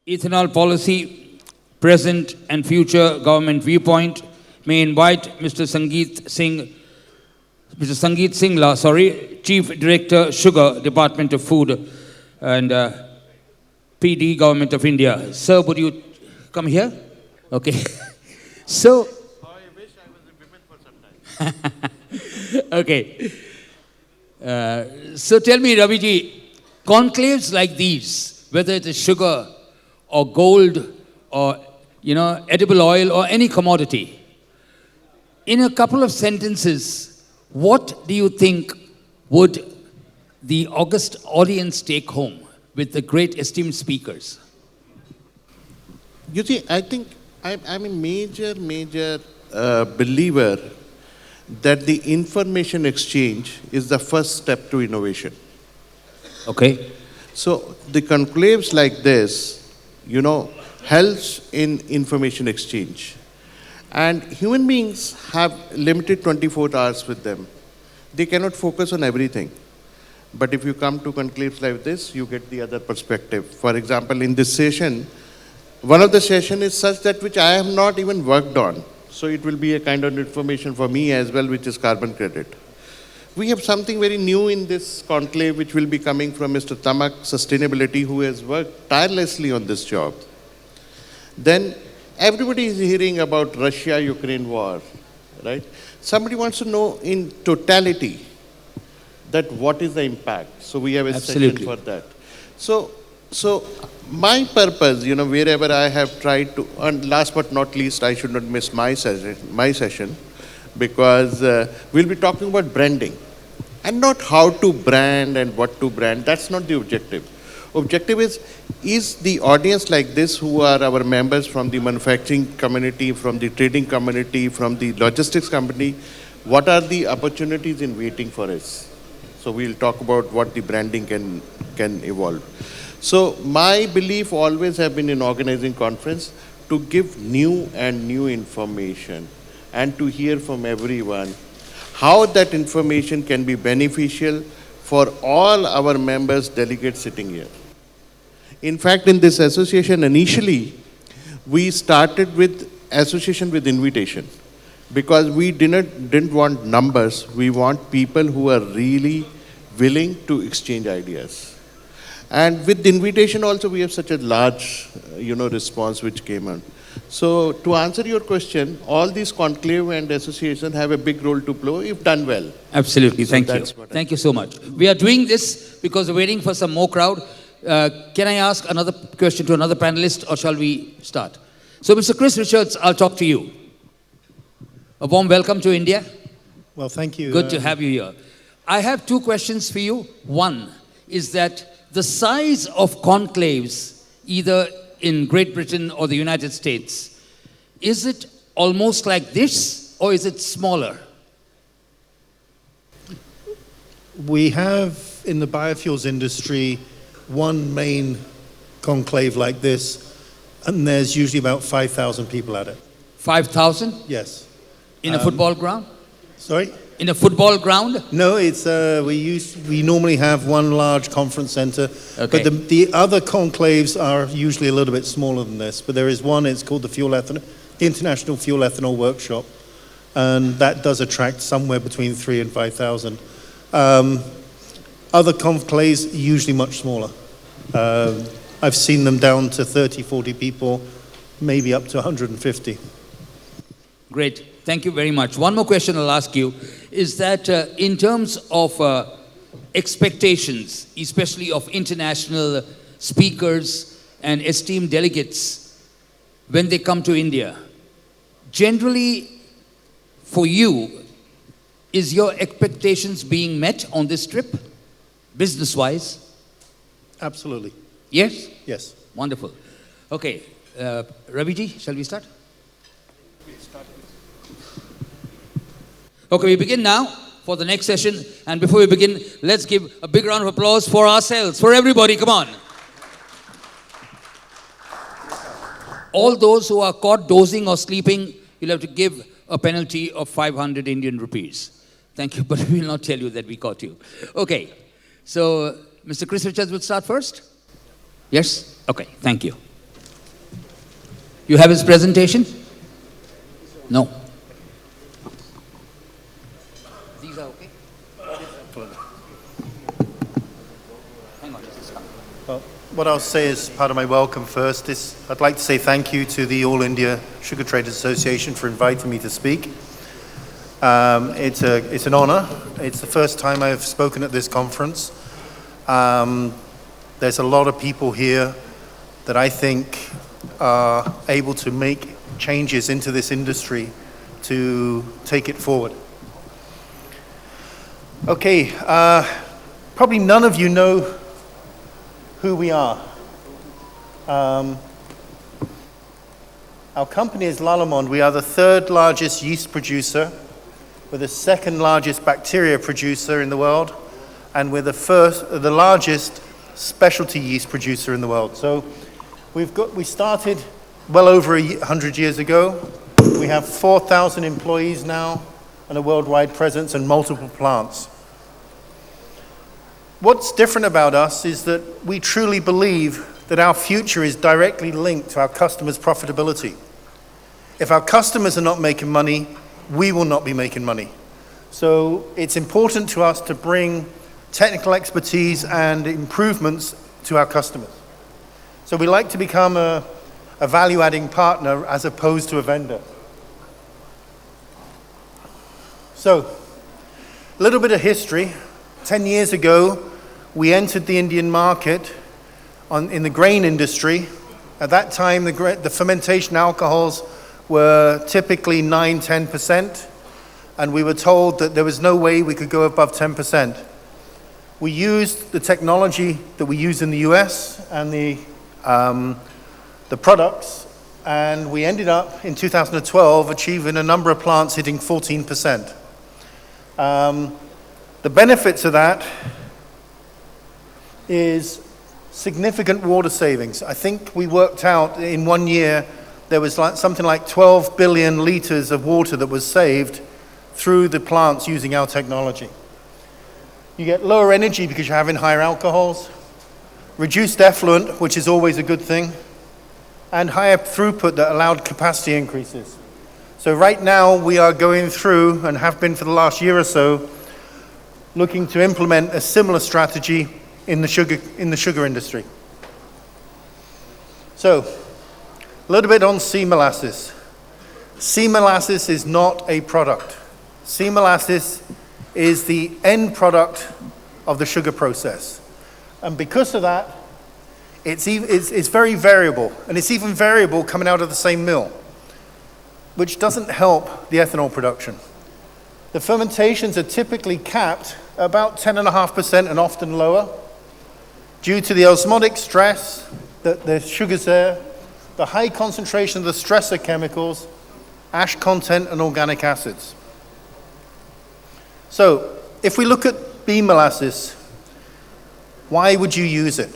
Ethanol policy, present and future government viewpoint. May invite Mr. Sangeet Singla, Chief Director, Sugar, Department of Food and PD, Government of India. Sir, would you come here? Okay. So. Oh, I wish I was a woman for some time. Okay. So tell me, Raviji, conclaves like these, whether it is sugar or gold or, edible oil or any commodity, in a couple of sentences, what do you think would the august audience take home with the great esteemed speakers? You see, I think I'm a major believer that the information exchange is the first step to innovation. Okay. So the conclaves like this, helps in information exchange. And human beings have limited 24 hours with them. They cannot focus on everything. But if you come to conclaves like this, you get the other perspective. For example, in this session, one of the session is such that which I have not even worked on. So it will be a kind of information for me as well, which is carbon credit. We have something very new in this conclave, which will be coming from Mr. Tamak, Sustainability, who has worked tirelessly on this job. Then everybody is hearing about Russia-Ukraine war, right? Somebody wants to know in totality that what is the impact. So we have a session for that. So my purpose, wherever I have tried to, and last but not least, I should not miss my session, because we'll be talking about branding and not how to brand and what to brand. That's not the objective. Objective is the audience like this, who are our members from the manufacturing community, from the trading community, from the logistics company, what are the opportunities in waiting for us? So we'll talk about what the branding can evolve. So my belief always have been in organizing conference to give new information and to hear from everyone how that information can be beneficial for all our members, delegates sitting here. In fact, in this association, initially, we started with association with invitation, because we didn't want numbers. We want people who are really willing to exchange ideas. And with the invitation also, we have such a large, response which came on. So to answer your question, all these conclave and associations have a big role to play if done well. Absolutely. Thank you. Thank you so much. We are doing this because we're waiting for some more crowd. Can I ask another question to another panelist, or shall we start? So, Mr. Chris Richards, I'll talk to you. A warm welcome to India. Well, thank you. Good to have you here. I have two questions for you. One is that the size of conclaves, either in Great Britain or the United States, is it almost like this, or is it smaller? We have, in the biofuels industry, one main conclave like this, and there's usually about 5,000 people at it. 5,000? Yes. In a football ground? Sorry? In a football ground? No, it's we normally have one large conference center, okay. But the other conclaves are usually a little bit smaller than this. But there is one, it's called the International Fuel Ethanol Workshop, and that does attract somewhere between 3,000 and 5,000. Other conclaves usually much smaller. I've seen them down to 30, 40 people, maybe up to 150. Great. Thank you very much. One more question I'll ask you is that in terms of expectations, especially of international speakers and esteemed delegates, when they come to India, generally for you, is your expectations being met on this trip, business-wise? Absolutely. Yes? Yes. Wonderful. Okay. Raviji, shall we start? Okay, we begin now for the next session. And before we begin, let's give a big round of applause for ourselves, for everybody. Come on. All those who are caught dozing or sleeping, you'll have to give a penalty of 500 Indian rupees. Thank you, but we will not tell you that we caught you. Okay, so Mr. Chris Richards will start first? Yes? Okay, thank you. You have his presentation? No. These are okay? Hang on, this is coming. Well, what I'll say as part of my welcome first is I'd like to say thank you to the All India Sugar Traders Association for inviting me to speak. It's an honor. It's the first time I've spoken at this conference. There's a lot of people here that I think are able to make changes into this industry to take it forward. Okay, probably none of you know who we are. Our company is Lallemand. We are the third largest yeast producer. We're the second largest bacteria producer in the world, and we're the largest specialty yeast producer in the world. So we started well over 100 years ago. We have 4,000 employees now and a worldwide presence and multiple plants. What's different about us is that we truly believe that our future is directly linked to our customers' profitability. If our customers are not making money, we will not be making money. So it's important to us to bring technical expertise and improvements to our customers. So we like to become a value-adding partner as opposed to a vendor. So, a little bit of history. 10 years ago, we entered the Indian market in the grain industry. At that time, the fermentation alcohols were typically 9–10%, and we were told that there was no way we could go above 10%. We used the technology that we use in the US and the products, and we ended up in 2012 achieving a number of plants hitting 14%. The benefits of that is significant water savings. I think we worked out in 1 year there was something like 12 billion liters of water that was saved through the plants using our technology. You get lower energy because you're having higher alcohols, reduced effluent, which is always a good thing, and higher throughput that allowed capacity increases. So right now we are going through, and have been for the last year or so, looking to implement a similar strategy in the sugar industry. So, a little bit on sea molasses. Sea molasses is not a product. Sea molasses is the end product of the sugar process. And because of that, it's very variable. And it's even variable coming out of the same mill, which doesn't help the ethanol production. The fermentations are typically capped about 10.5% and often lower due to the osmotic stress that the sugar's there, the high concentration of the stressor chemicals, ash content, and organic acids. So, if we look at bean molasses, why would you use it?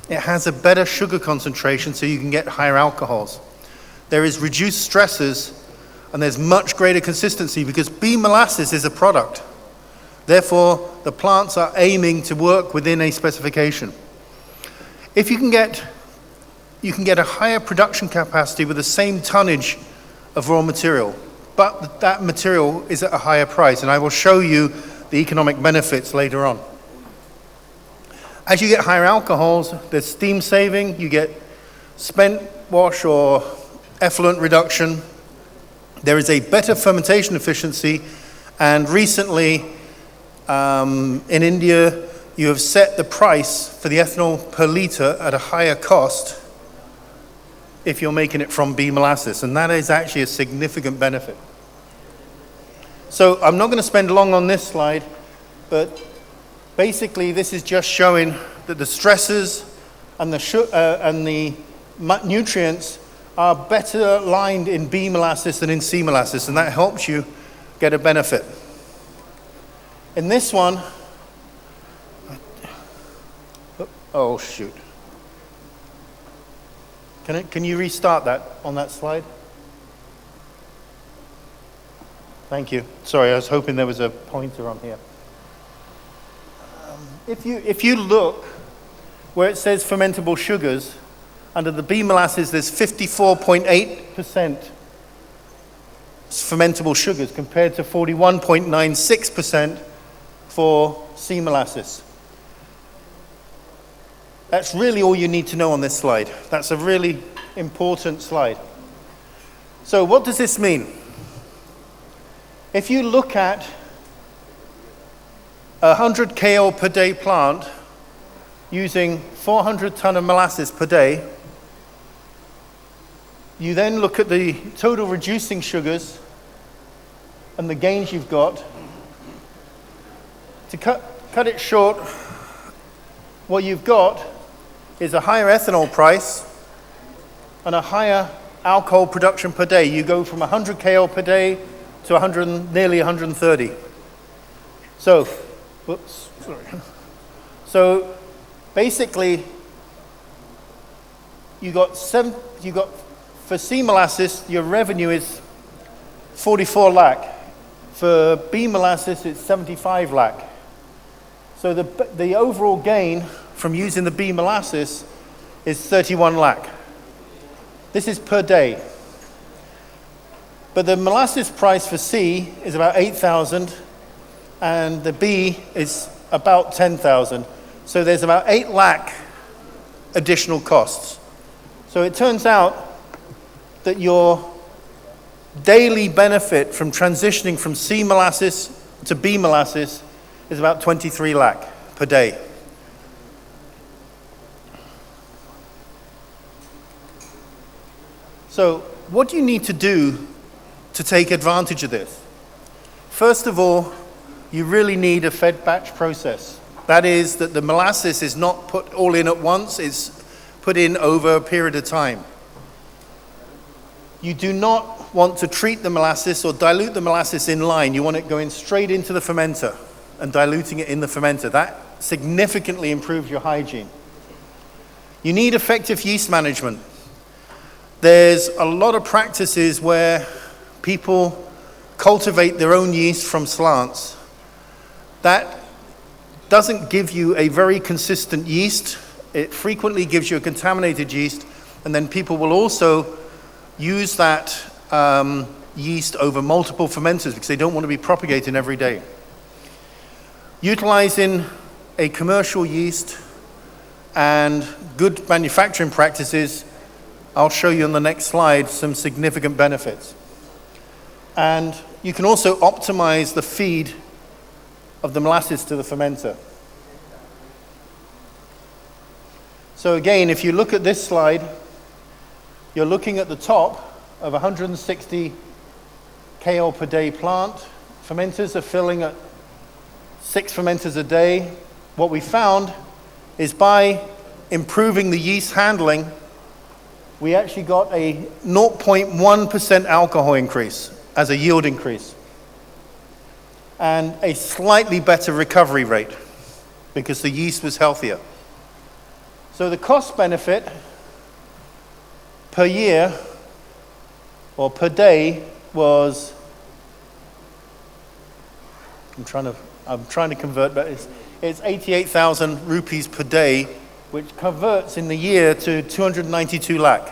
It has a better sugar concentration so you can get higher alcohols. There is reduced stresses, and there's much greater consistency because bean molasses is a product. Therefore, the plants are aiming to work within a specification. If you can get a higher production capacity with the same tonnage of raw material, but that material is at a higher price, and I will show you the economic benefits later on. As you get higher alcohols, there's steam saving, you get spent wash or effluent reduction. There is a better fermentation efficiency, and recently in India, you have set the price for the ethanol per liter at a higher cost if you're making it from bean molasses, and that is actually a significant benefit. So I'm not going to spend long on this slide, but basically this is just showing that the stresses and the nutrients are better aligned in bean molasses than in sea molasses, and that helps you get a benefit. In this one, oh shoot. Can you restart that on that slide? Thank you. Sorry, I was hoping there was a pointer on here. If you look where it says fermentable sugars, Under the B molasses, there's 54.8% fermentable sugars compared to 41.96% for C molasses. That's really all you need to know on this slide. That's a really important slide. So what does this mean? If you look at a 100 KL per day plant using 400 ton of molasses per day, you then look at the total reducing sugars and the gains you've got. To cut it short, what you've got is a higher ethanol price and a higher alcohol production per day. You go from 100 KL per day to nearly 130. So, whoops, sorry. So basically, you got for C molasses, your revenue is 44 lakh. For B molasses, it's 75 lakh. So the overall gain from using the B molasses is 31 lakh. This is per day. But the molasses price for C is about 8,000 and the B is about 10,000. So there's about 8 lakh additional costs. So it turns out that your daily benefit from transitioning from C molasses to B molasses is about 23 lakh per day. So what do you need to do to take advantage of this? First of all, you really need a fed batch process. That is that the molasses is not put all in at once, it's put in over a period of time. You do not want to treat the molasses or dilute the molasses in line. You want it going straight into the fermenter and diluting it in the fermenter. That significantly improves your hygiene. You need effective yeast management. There's a lot of practices where people cultivate their own yeast from slants. That doesn't give you a very consistent yeast. It frequently gives you a contaminated yeast, and then people will also use that yeast over multiple fermenters because they don't want to be propagating every day. Utilizing a commercial yeast and good manufacturing practices, I'll show you on the next slide some significant benefits. And you can also optimize the feed of the molasses to the fermenter. So again, if you look at this slide, you're looking at the top of 160 KL per day plant. Fermenters are filling at 6 fermenters a day. What we found is by improving the yeast handling, we actually got a 0.1% alcohol increase as a yield increase and a slightly better recovery rate because the yeast was healthier. So the cost benefit per year or per day was, I'm trying to convert, but it's 88,000 rupees per day, which converts in the year to 292 lakh.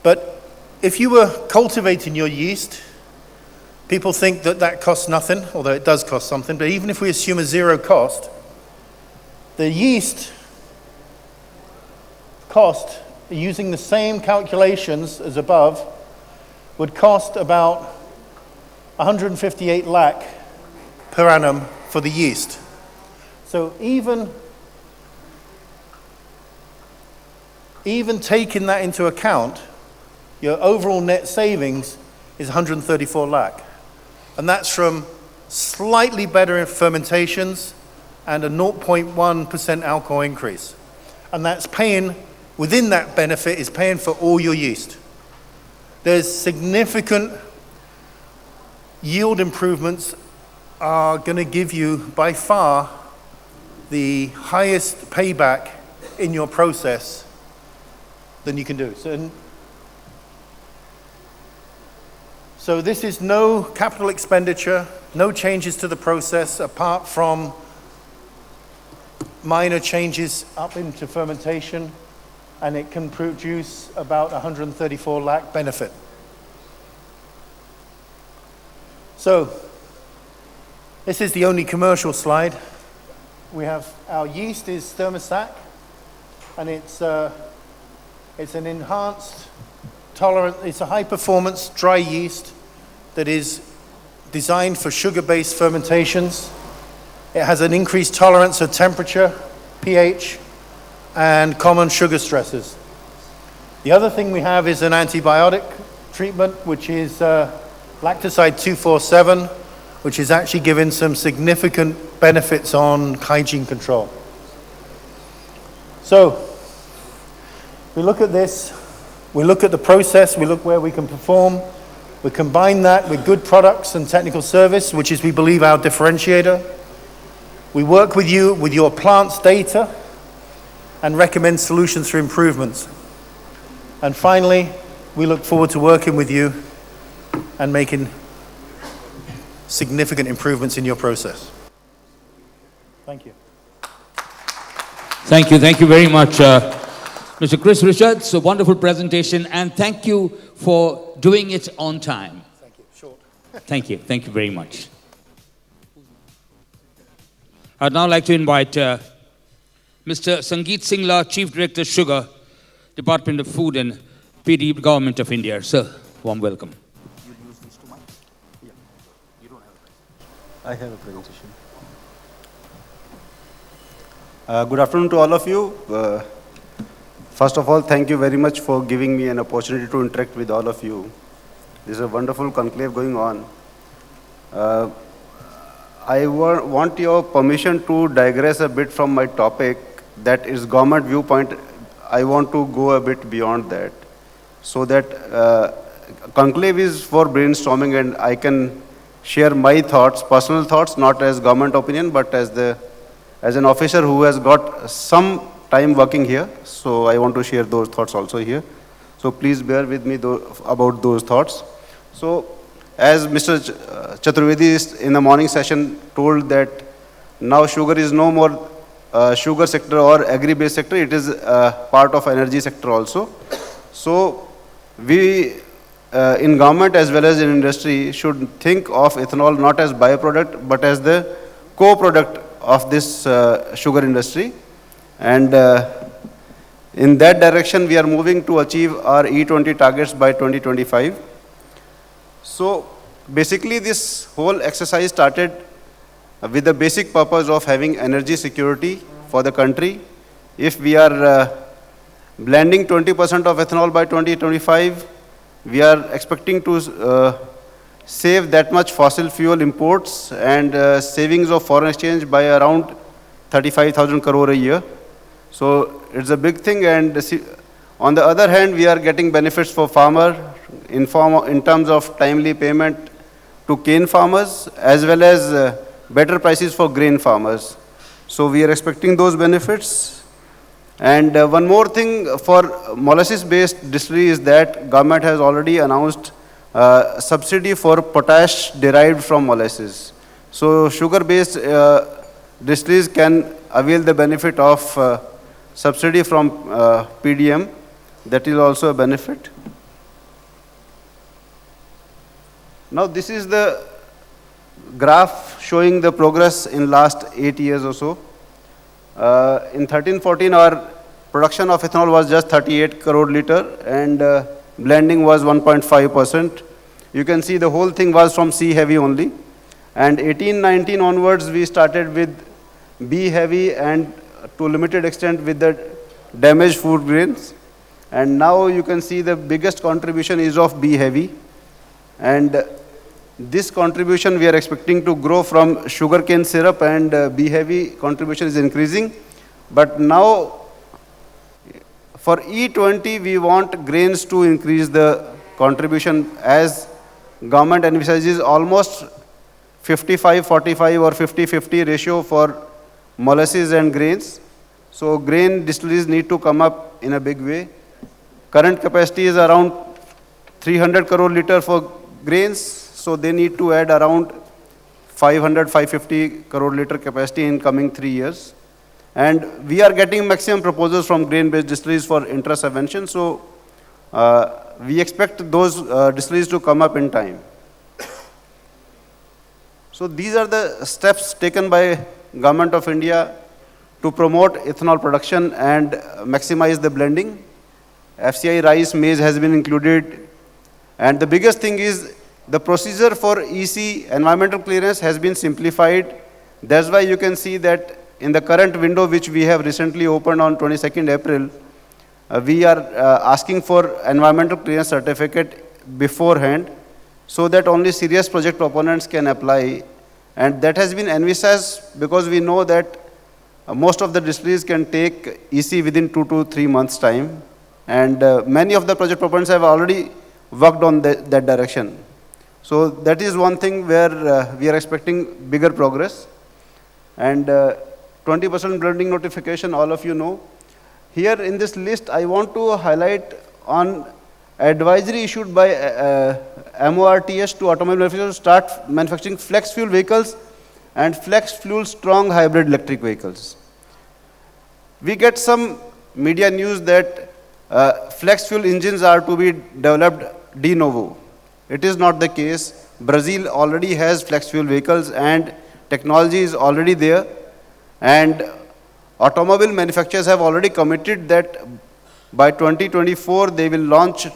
But if you were cultivating your yeast, people think that that costs nothing, although it does cost something, but even if we assume a zero cost, the yeast cost, using the same calculations as above, would cost about 158 lakh per annum for the yeast. So even taking that into account, your overall net savings is 134 lakh. And that's from slightly better fermentations and a 0.1% alcohol increase. And that's paying, within that benefit, is paying for all your yeast. There's significant yield improvements are going to give you, by far, the highest payback in your process than you can do. So this is no capital expenditure, no changes to the process apart from minor changes up into fermentation, and it can produce about 134 lakh benefit. So, this is the only commercial slide. We have our yeast is thermostack, and it's an enhanced tolerant, it's a high performance dry yeast that is designed for sugar-based fermentations. It has an increased tolerance of temperature, pH, and common sugar stressors. The other thing we have is an antibiotic treatment, which is lactoside 247, which is actually given some significant benefits on hygiene control. So, we look at this, we look at the process, we look where we can perform, we combine that with good products and technical service, which is, we believe, our differentiator. We work with you with your plant's data and recommend solutions for improvements. And finally, we look forward to working with you and making significant improvements in your process. Thank you. Thank you very much, Mr. Chris Richards. A wonderful presentation, and thank you for doing it on time. Thank you. Short. Thank you very much. I'd now like to invite Mr. Sangeet Singla, Chief Director, Sugar, Department of Food and PD, Government of India. Sir, warm welcome. I have a presentation. Good afternoon to all of you. First of all, thank you very much for giving me an opportunity to interact with all of you. There's a wonderful conclave going on. I want your permission to digress a bit from my topic, that is government viewpoint. I want to go a bit beyond that, so that conclave is for brainstorming, and I can share my thoughts, personal thoughts, not as government opinion, but as an officer who has got some time working here. So I want to share those thoughts also here. So please bear with me about those thoughts. So as Mr. Chaturvedi in the morning session told that now sugar is no more sugar sector or agri-based sector, it is part of energy sector also. So we in government as well as in industry should think of ethanol not as byproduct but as the co-product of this sugar industry. And in that direction we are moving to achieve our E20 targets by 2025. So basically this whole exercise started with the basic purpose of having energy security for the country. If we are blending 20% of ethanol by 2025, we are expecting to save that much fossil fuel imports and savings of foreign exchange by around 35,000 crore a year. So it's a big thing, and on the other hand, we are getting benefits for farmer in terms of timely payment to cane farmers as well as better prices for grain farmers. So we are expecting those benefits. And one more thing for molasses-based distillery is that government has already announced subsidy for potash derived from molasses. So sugar-based distilleries can avail the benefit of subsidy from PDM. That is also a benefit. Now this is the graph showing the progress in last 8 years or so. In 13-14, our production of ethanol was just 38 crore liter and blending was 1.5%. You can see the whole thing was from C heavy only. And 18-19 onwards, we started with B heavy and to a limited extent with the damaged food grains. And now you can see the biggest contribution is of B heavy. And this contribution we are expecting to grow from sugarcane syrup, and B heavy contribution is increasing. But now for E20 we want grains to increase the contribution, as government envisages almost 55-45 or 50-50 ratio for molasses and grains. So grain distilleries need to come up in a big way. Current capacity is around 300 crore liter for grains, so they need to add around 500-550 crore liter capacity in coming 3 years. And we are getting maximum proposals from grain-based distilleries for intra-subvention. So we expect those distilleries to come up in time. So these are the steps taken by Government of India to promote ethanol production and maximize the blending. FCI rice, maize has been included. And the biggest thing is the procedure for EC, environmental clearance, has been simplified. That's why you can see that in the current window, which we have recently opened on 22nd April, we are asking for environmental clearance certificate beforehand so that only serious project proponents can apply. And that has been envisaged because we know that most of the distilleries can take EC within 2 to 3 months' time. And many of the project proponents have already worked on that direction. So that is one thing where we are expecting bigger progress. And 20% blending notification, all of you know. Here in this list, I want to highlight on advisory issued by MORTS to automobile manufacturers to start manufacturing flex fuel vehicles and flex fuel strong hybrid electric vehicles. We get some media news that flex fuel engines are to be developed de novo. It is not the case. Brazil already has flex fuel vehicles and technology is already there. And automobile manufacturers have already committed that by 2024 they will launch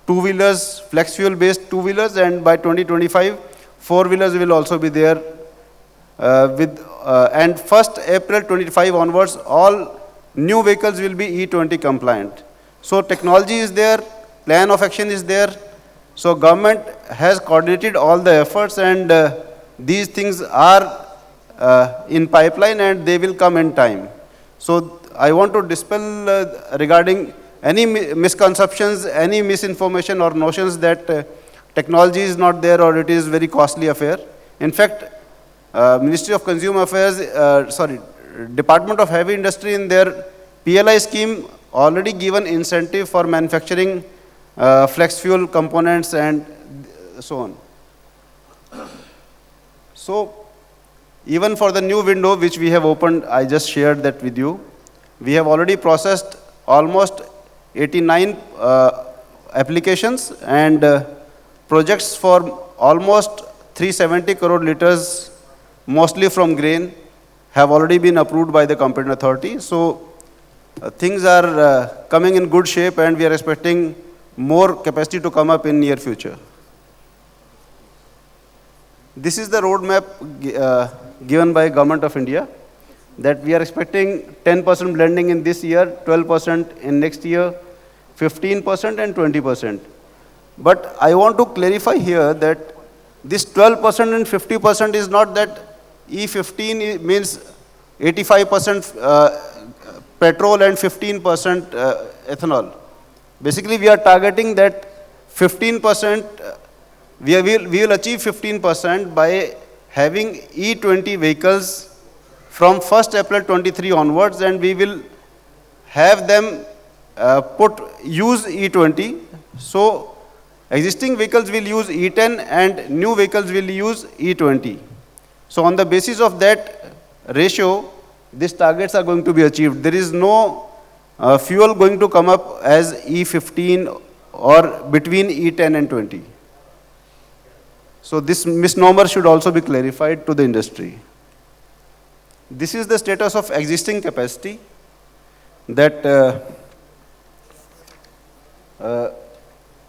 two-wheelers, flex fuel based two-wheelers, and by 2025 four-wheelers will also be there. And 1st April 25 onwards, all new vehicles will be E20 compliant. So technology is there, plan of action is there. So government has coordinated all the efforts, and these things are in pipeline and they will come in time. So I want to dispel regarding any misconceptions, any misinformation or notions that technology is not there or it is very costly affair. In fact, Ministry of Consumer Affairs, Department of Heavy Industry in their PLI scheme already given incentive for manufacturing flex fuel components and so on. So even for the new window which we have opened, I just shared that with you. We have already processed almost 89 applications and projects for almost 370 crore liters, mostly from grain, have already been approved by the competent authority. So things are coming in good shape and we are expecting more capacity to come up in near future. This is the roadmap given by Government of India, that we are expecting 10% blending in this year, 12% in next year, 15% and 20%. But I want to clarify here that this 12% and 50% is not that E15 means 85% petrol and 15% ethanol. Basically, we are targeting that 15%, we will achieve 15% by having E20 vehicles from 1st April 23 onwards, and we will have them use E20. So existing vehicles will use E10 and new vehicles will use E20. So on the basis of that ratio, these targets are going to be achieved. There is no fuel going to come up as E15 or between E10 and 20. So this misnomer should also be clarified to the industry. This is the status of existing capacity that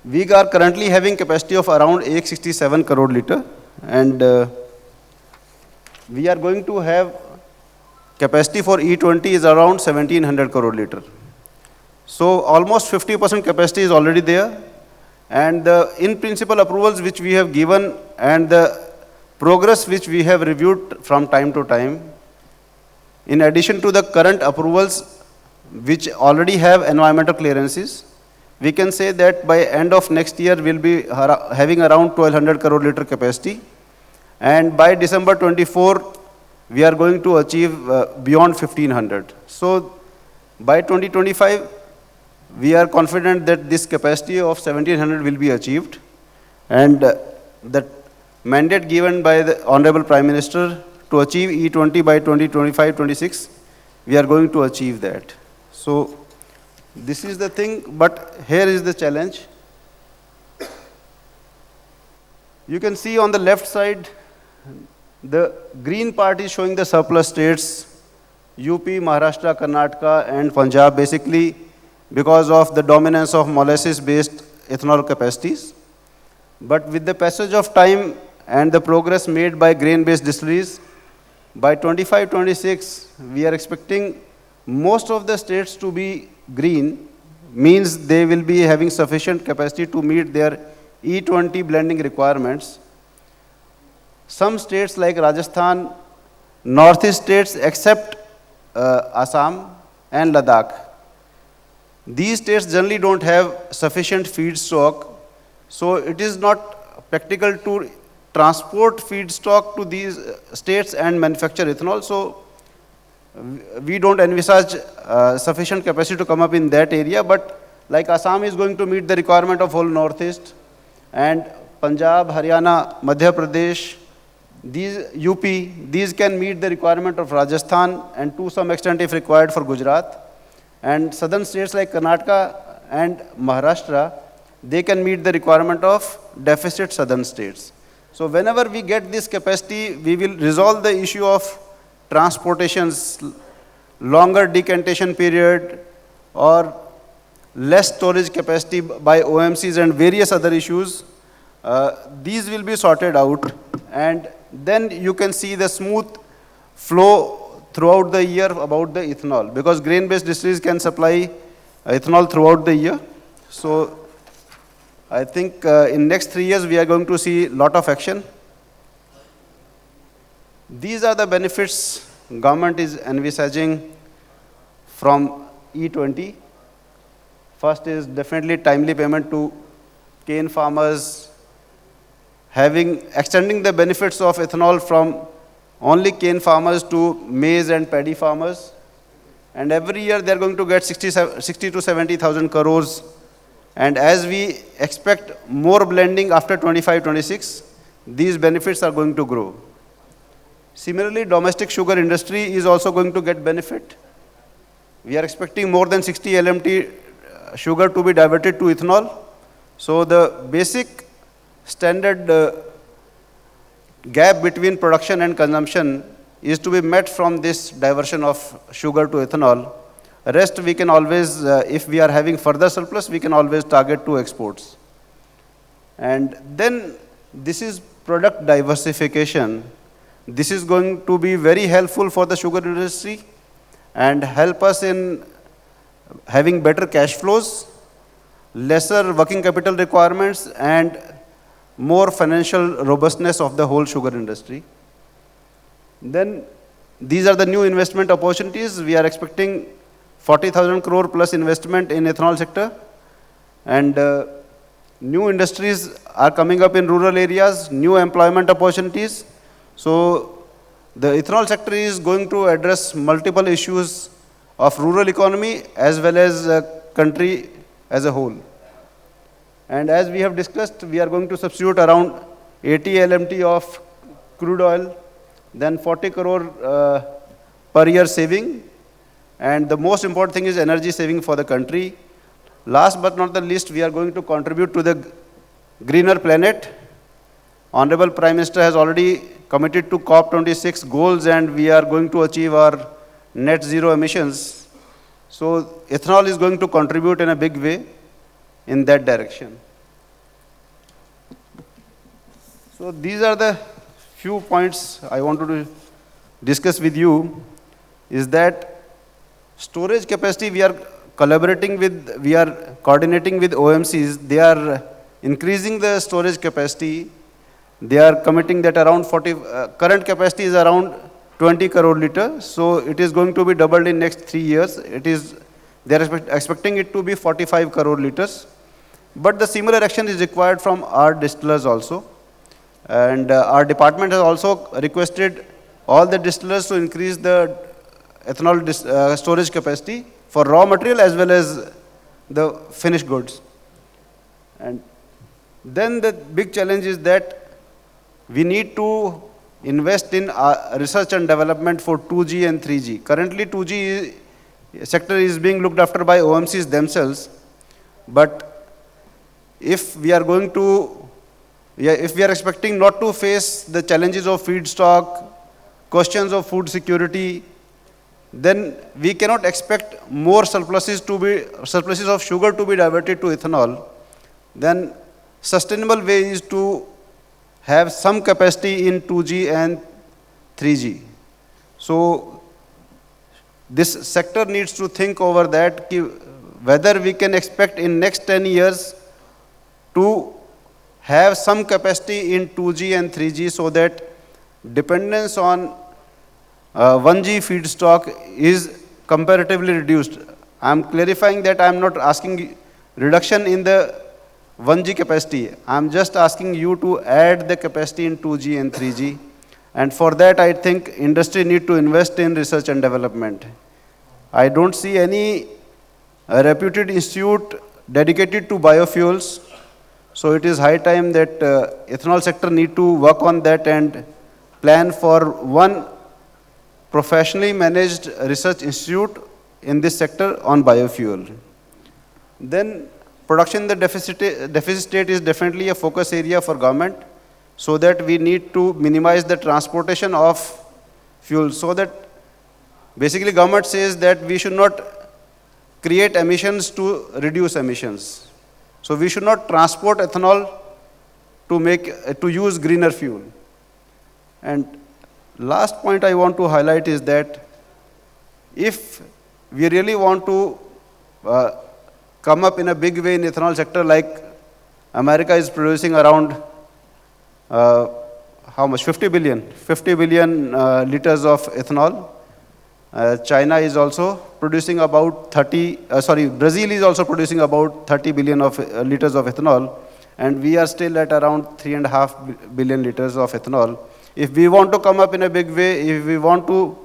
we are currently having capacity of around 867 crore liter, and we are going to have capacity for E20 is around 1700 crore liter. So almost 50% capacity is already there, and the in principle approvals which we have given and the progress which we have reviewed from time to time, in addition to the current approvals which already have environmental clearances, we can say that by end of next year we'll be having around 1200 crore liter capacity, and by December 24 we are going to achieve beyond 1500. So by 2025 we are confident that this capacity of 1700 will be achieved, and the mandate given by the Honorable Prime Minister to achieve E20 by 2025-26 we are going to achieve that. So this is the thing, but here is the challenge. You can see on the left side, the green part is showing the surplus states, UP, Maharashtra, Karnataka, and Punjab, basically because of the dominance of molasses-based ethanol capacities. But with the passage of time and the progress made by grain-based distilleries, by 25-26, we are expecting most of the states to be green, means they will be having sufficient capacity to meet their E20 blending requirements. Some states like Rajasthan, northeast states except Assam and Ladakh, these states generally don't have sufficient feedstock, so it is not practical to transport feedstock to these states and manufacture ethanol. So we don't envisage sufficient capacity to come up in that area, but like Assam is going to meet the requirement of whole northeast, and Punjab, Haryana, Madhya Pradesh, these UP, these can meet the requirement of Rajasthan and to some extent if required for Gujarat. And southern states like Karnataka and Maharashtra, they can meet the requirement of deficit southern states. So whenever we get this capacity, we will resolve the issue of transportations, longer decantation period, or less storage capacity by OMCs and various other issues. These will be sorted out, and then you can see the smooth flow throughout the year about the ethanol, because grain-based distilleries can supply ethanol throughout the year. So I think in next 3 years we are going to see a lot of action. These are the benefits government is envisaging from E20. First is definitely timely payment to cane farmers, extending the benefits of ethanol from only cane farmers to maize and paddy farmers. And every year they are going to get 60 to 70,000 crores. And as we expect more blending after 25-26, these benefits are going to grow. Similarly, domestic sugar industry is also going to get benefit. We are expecting more than 60 LMT sugar to be diverted to ethanol. So the basic standard gap between production and consumption is to be met from this diversion of sugar to ethanol. Rest we can always, if we are having further surplus, we can always target to exports. And then this is product diversification. This is going to be very helpful for the sugar industry and help us in having better cash flows, lesser working capital requirements, and more financial robustness of the whole sugar industry. Then these are the new investment opportunities. We are expecting 40,000 crore plus investment in ethanol sector, and new industries are coming up in rural areas, new employment opportunities. So the ethanol sector is going to address multiple issues of rural economy as well as country as a whole. And as we have discussed, we are going to substitute around 80 LMT of crude oil, then 40 crore per year saving. And the most important thing is energy saving for the country. Last but not the least, we are going to contribute to the greener planet. Honorable Prime Minister has already committed to COP26 goals, and we are going to achieve our net zero emissions. So ethanol is going to contribute in a big way in that direction. So these are the few points I wanted to discuss with you. Is that storage capacity we are coordinating with OMCs. They are increasing the storage capacity. They are committing that around current capacity is around 20 crore liters. So it is going to be doubled in next 3 years. They are expecting it to be 45 crore liters. But the similar action is required from our distillers also. And our department has also requested all the distillers to increase the ethanol storage capacity for raw material as well as the finished goods. And then the big challenge is that we need to invest in research and development for 2G and 3G. Currently, 2G sector is being looked after by OMCs themselves, but if we are going to, if we are expecting not to face the challenges of feedstock, questions of food security, then we cannot expect more surpluses of sugar to be diverted to ethanol. Then sustainable way is to have some capacity in 2G and 3G. So this sector needs to think over that, whether we can expect in next 10 years to have some capacity in 2G and 3G so that dependence on 1G feedstock is comparatively reduced. I am clarifying that I am not asking reduction in the 1G capacity. I am just asking you to add the capacity in 2G and 3G. And for that, I think industry need to invest in research and development. I don't see any reputed institute dedicated to biofuels. So it is high time that ethanol sector need to work on that and plan for one professionally managed research institute in this sector on biofuel. Then production in the deficit state is definitely a focus area for government, so that we need to minimize the transportation of fuel, so that basically government says that we should not create emissions to reduce emissions. So we should not transport ethanol to use greener fuel. And last point I want to highlight is that if we really want to come up in a big way in ethanol sector, like America is producing around how much? 50 billion liters of ethanol. China is also producing about Brazil is also producing about 30 billion of liters of ethanol, and we are still at around 3.5 billion liters of ethanol. If we want to come up in a big way, if we want to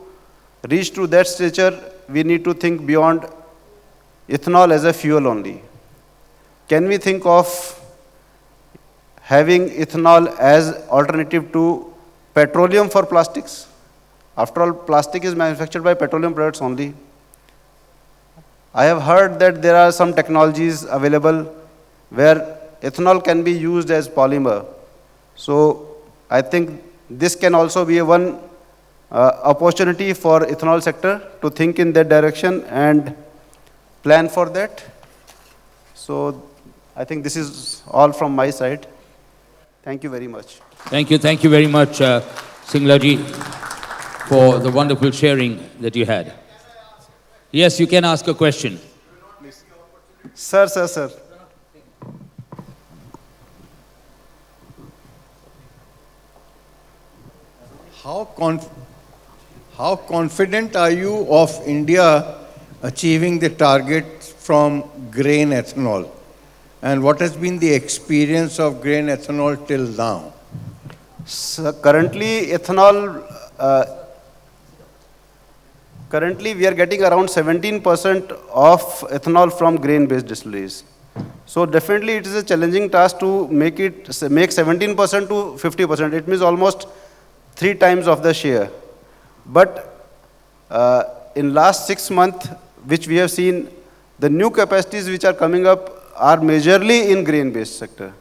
reach to that stature, we need to think beyond ethanol as a fuel only. Can we think of having ethanol as alternative to petroleum for plastics? After all, plastic is manufactured by petroleum products only. I have heard that there are some technologies available where ethanol can be used as polymer. So I think this can also be one opportunity for ethanol sector to think in that direction and plan for that. So I think this is all from my side. Thank you very much. Thank you very much, Singlaji, for the wonderful sharing that you had. Yes, you can ask a question. Sir. How confident are you of India achieving the target from grain ethanol? And what has been the experience of grain ethanol till now? So currently, we are getting around 17% of ethanol from grain-based distilleries. So definitely it is a challenging task to make 17% to 50%. It means almost 3 times of the share. But in last 6 months, which we have seen, the new capacities which are coming up are majorly in grain-based sector.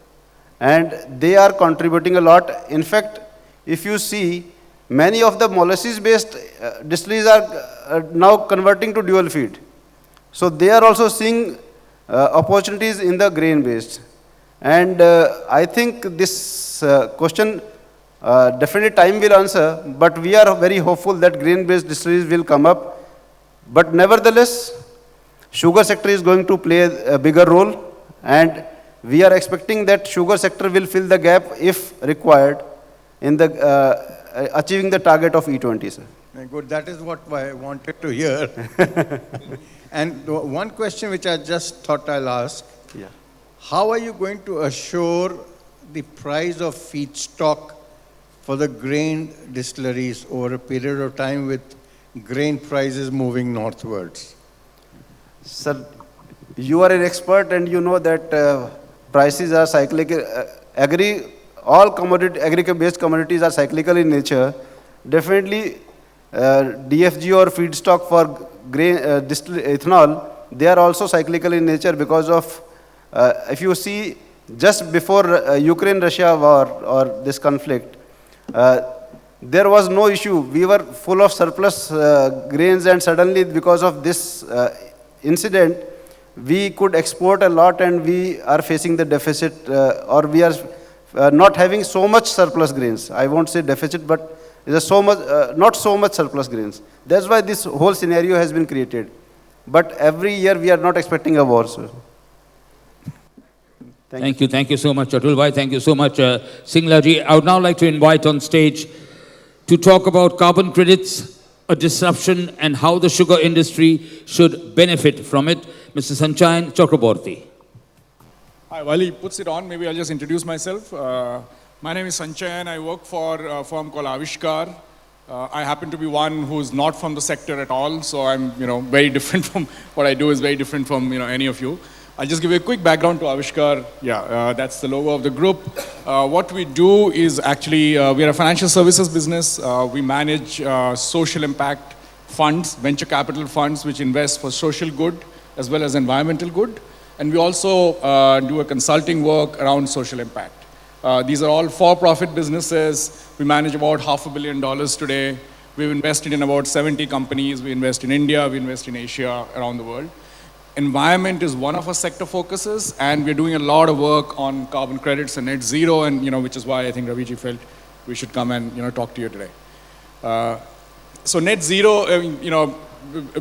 And they are contributing a lot. In fact, if you see, many of the molasses-based distilleries are now converting to dual feed. So they are also seeing opportunities in the grain-based. And I think this question, definitely time will answer, but we are very hopeful that grain-based distilleries will come up. But nevertheless, sugar sector is going to play a bigger role, and we are expecting that sugar sector will fill the gap if required in the achieving the target of E20, sir. Good, that is what I wanted to hear. And one question which I just thought I'll ask, how are you going to assure the price of feedstock for the grain distilleries over a period of time with grain prices moving northwards? Sir, you are an expert and you know that prices are cyclical. all agriculture-based commodities are cyclical in nature, definitely DFG or feedstock for grain, ethanol, they are also cyclical in nature because of, if you see, just before Ukraine-Russia war or this conflict, there was no issue. We were full of surplus grains, and suddenly because of this incident, we could export a lot, and we are facing the deficit, or we are not having so much surplus grains. I won't say deficit, but there's so much, not so much surplus grains. That's why this whole scenario has been created. But every year we are not expecting a war. So. Thank you so much, Atul Bhai. Thank you so much, Singla ji. I would now like to invite on stage to talk about carbon credits, a disruption, and how the sugar industry should benefit from it. Mr. Sanchayan Chakraborty. Hi, while he puts it on, maybe I'll just introduce myself. My name is Sanchayan. I work for a firm called AISTA'S. I happen to be one who's not from the sector at all, so I'm, very different from what I do is very different from, any of you. I'll just give you a quick background to AISTA'S. Yeah, that's the logo of the group. What we do is actually, we are a financial services business. We manage social impact funds, venture capital funds, which invest for social good as well as environmental good. And we also do a consulting work around social impact. These are all for-profit businesses. We manage about $500 million today. We've invested in about 70 companies. We invest in India, we invest in Asia, around the world. Environment is one of our sector focuses, and we're doing a lot of work on carbon credits and net zero, and which is why I think Raviji felt we should come and talk to you today. So net zero,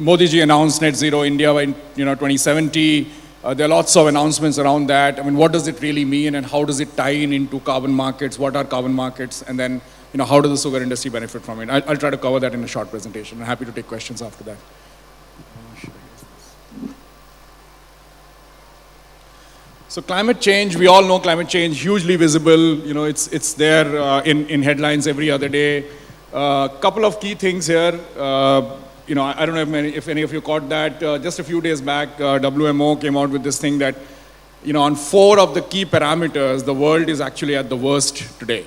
Modi ji announced net zero India by 2070. There are lots of announcements around that. I mean, what does it really mean, and how does it tie into carbon markets? What are carbon markets? And then, how does the sugar industry benefit from it? I'll try to cover that in a short presentation. I'm happy to take questions after that. So climate change, we all know climate change, hugely visible. It's there in headlines every other day. Couple of key things here. I don't know if any of you caught that. Just a few days back, WMO came out with this thing that, on 4 of the key parameters, the world is actually at the worst today.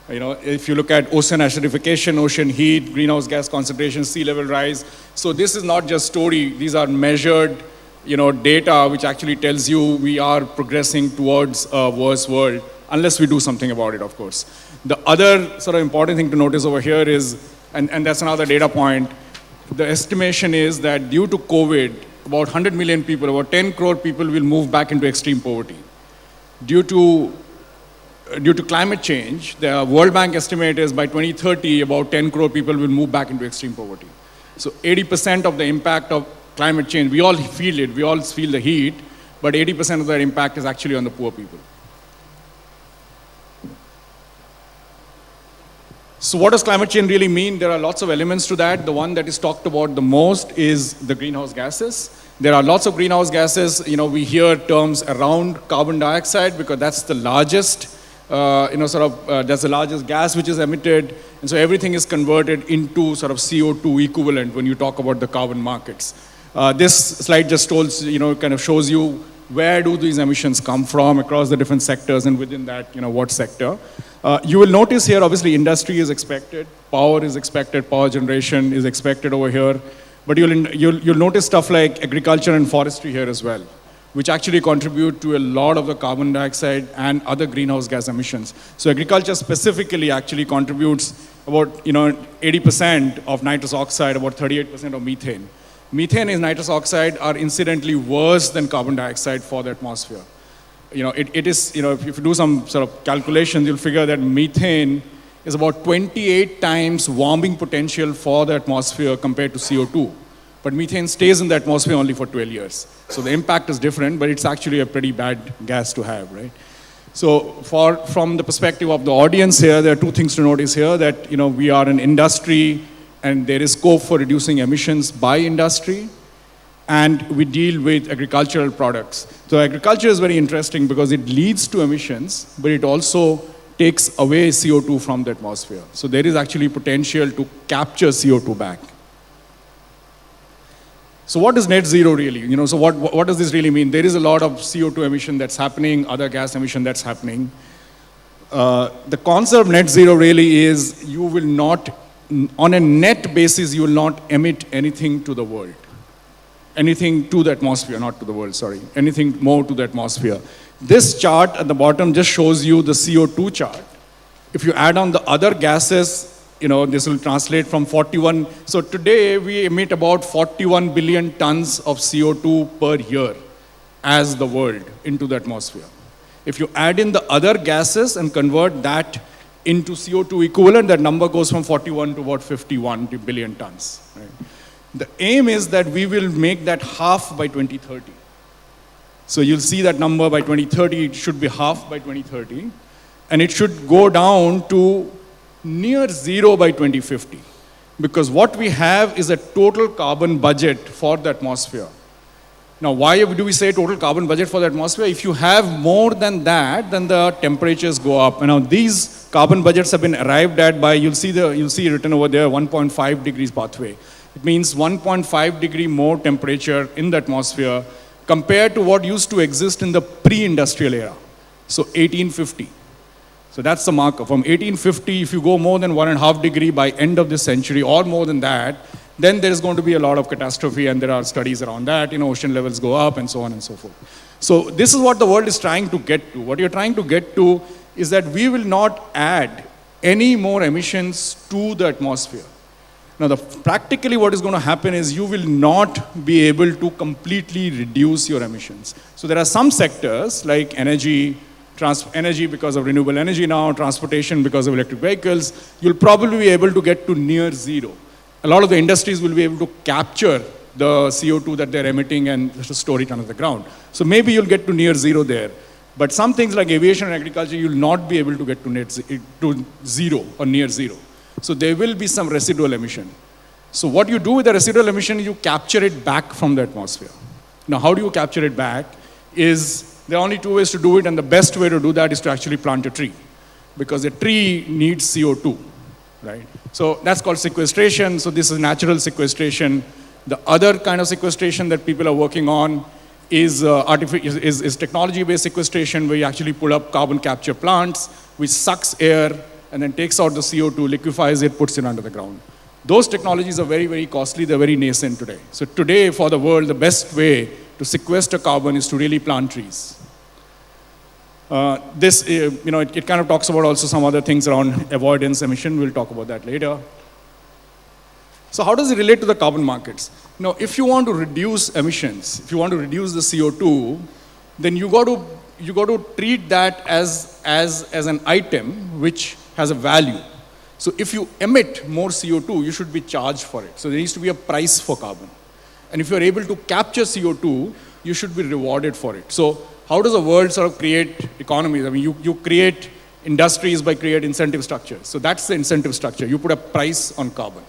If you look at ocean acidification, ocean heat, greenhouse gas concentration, sea level rise. So this is not just story. These are measured, data which actually tells you we are progressing towards a worse world, unless we do something about it, of course. The other sort of important thing to notice over here is, and that's another data point, the estimation is that due to COVID, about 100 million people, about 10 crore people will move back into extreme poverty. Due to climate change, the World Bank estimate is by 2030, about 10 crore people will move back into extreme poverty. So 80% of the impact of climate change, we all feel it, we all feel the heat, but 80% of that impact is actually on the poor people. So what does climate change really mean? There are lots of elements to that. The one that is talked about the most is the greenhouse gases. There are lots of greenhouse gases. We hear terms around carbon dioxide because that's the largest, that's the largest gas which is emitted. And so everything is converted into sort of CO2 equivalent when you talk about the carbon markets. This slide just kind of shows you where do these emissions come from across the different sectors, and within that, what sector. You will notice here, obviously, industry is expected, power is expected, power generation is expected over here. But you'll notice stuff like agriculture and forestry here as well, which actually contribute to a lot of the carbon dioxide and other greenhouse gas emissions. So agriculture specifically actually contributes about 80% of nitrous oxide, about 38% of methane. Methane and nitrous oxide are incidentally worse than carbon dioxide for the atmosphere. It is, if you do some sort of calculations, you'll figure that methane is about 28 times warming potential for the atmosphere compared to CO2. But methane stays in the atmosphere only for 12 years. So the impact is different, but it's actually a pretty bad gas to have, right? So from the perspective of the audience here, there are 2 things to notice here, that we are an industry and there is scope for reducing emissions by industry, and we deal with agricultural products. So agriculture is very interesting because it leads to emissions, but it also takes away CO2 from the atmosphere. So there is actually potential to capture CO2 back. So what is net zero really? So what does this really mean? There is a lot of CO2 emission that's happening, other gas emission that's happening. The concept of net zero really is you will not, on a net basis, you will not emit anything to the world. Anything to the atmosphere, not to the world, sorry. Anything more to the atmosphere. This chart at the bottom just shows you the CO2 chart. If you add on the other gases, this will translate from 41. So today we emit about 41 billion tons of CO2 per year as the world into the atmosphere. If you add in the other gases and convert that into CO2 equivalent, that number goes from 41 to about 51 billion tons. Right? The aim is that we will make that half by 2030. So you'll see that number by 2030, it should be half by 2030. And it should go down to near zero by 2050. Because what we have is a total carbon budget for the atmosphere. Now, why do we say total carbon budget for the atmosphere? If you have more than that, then the temperatures go up. And now these carbon budgets have been arrived at by, you'll see written over there, 1.5 degrees pathway. It means 1.5 degree more temperature in the atmosphere compared to what used to exist in the pre-industrial era. So 1850. So that's the marker. From 1850, if you go more than 1.5 degree by end of this century or more than that, then there is going to be a lot of catastrophe, and there are studies around that. Ocean levels go up and so on and so forth. So this is what the world is trying to get to. What you're trying to get to is that we will not add any more emissions to the atmosphere. Now, practically what is going to happen is you will not be able to completely reduce your emissions. So there are some sectors like energy because of renewable energy now, transportation because of electric vehicles, you'll probably be able to get to near zero. A lot of the industries will be able to capture the CO2 that they're emitting and just store it under the ground. So maybe you'll get to near zero there. But some things like aviation and agriculture, you'll not be able to get to zero or near zero. So there will be some residual emission. So what you do with the residual emission, you capture it back from the atmosphere. Now, how do you capture it back? There are only two ways to do it, and the best way to do that is to actually plant a tree. Because a tree needs CO2, right? So that's called sequestration. So this is natural sequestration. The other kind of sequestration that people are working on is technology-based sequestration, where you actually put up carbon capture plants, which sucks air and then takes out the CO2, liquefies it, puts it under the ground. Those technologies are very, very costly. They're very nascent today. So today, for the world, the best way to sequester carbon is to really plant trees. It kind of talks about also some other things around avoidance emission. We'll talk about that later. So how does it relate to the carbon markets? Now, if you want to reduce emissions, if you want to reduce the CO2, then you got to treat that as an item which has a value. So if you emit more CO2, you should be charged for it. So there needs to be a price for carbon. And if you're able to capture CO2, you should be rewarded for it. So how does the world sort of create economies? I mean, you create industries by creating incentive structures. So that's the incentive structure. You put a price on carbon.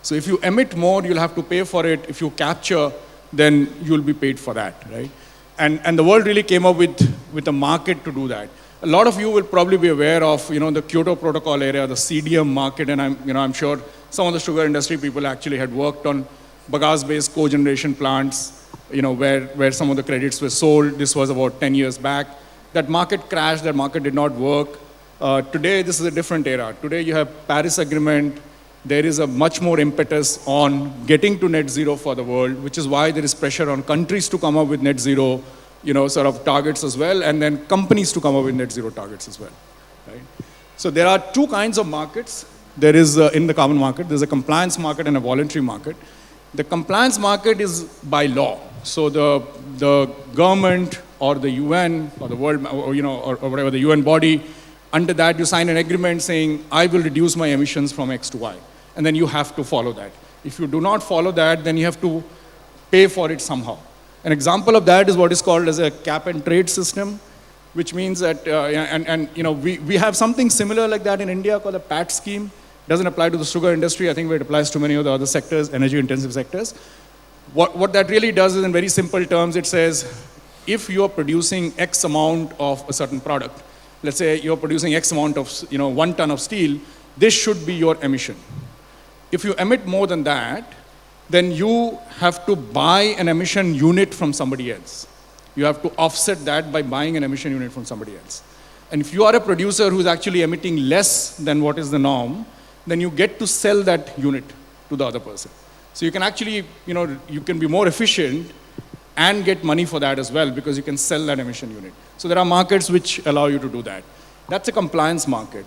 So if you emit more, you'll have to pay for it. If you capture, then you'll be paid for that, right? And the world really came up with a market to do that. A lot of you will probably be aware of, the Kyoto Protocol area, the CDM market, and I'm sure some of the sugar industry people actually had worked on bagasse-based cogeneration plants, where some of the credits were sold. This was about 10 years back. That market crashed. That market did not work. Today, this is a different era. Today, you have Paris Agreement. There is a much more impetus on getting to net zero for the world, which is why there is pressure on countries to come up with net zero, sort of targets as well, and then companies to come up with net zero targets as well, right? So there are two kinds of markets. There is, in the carbon market, there's a compliance market and a voluntary market. The compliance market is by law. So the government or the UN or the world, or whatever, the UN body, under that you sign an agreement saying, I will reduce my emissions from X to Y. And then you have to follow that. If you do not follow that, then you have to pay for it somehow. An example of that is what is called as a cap and trade system, which means that, we have something similar like that in India called the PAT scheme. It doesn't apply to the sugar industry. I think it applies to many of the other sectors, energy-intensive sectors. What that really does is, in very simple terms, it says, if you are producing X amount of a certain product, let's say you're producing X amount of, 1 ton of steel, this should be your emission. If you emit more than that, then you have to buy an emission unit from somebody else. You have to offset that by buying an emission unit from somebody else. And if you are a producer who's actually emitting less than what is the norm, then you get to sell that unit to the other person. So you can actually, you can be more efficient and get money for that as well because you can sell that emission unit. So there are markets which allow you to do that. That's a compliance market.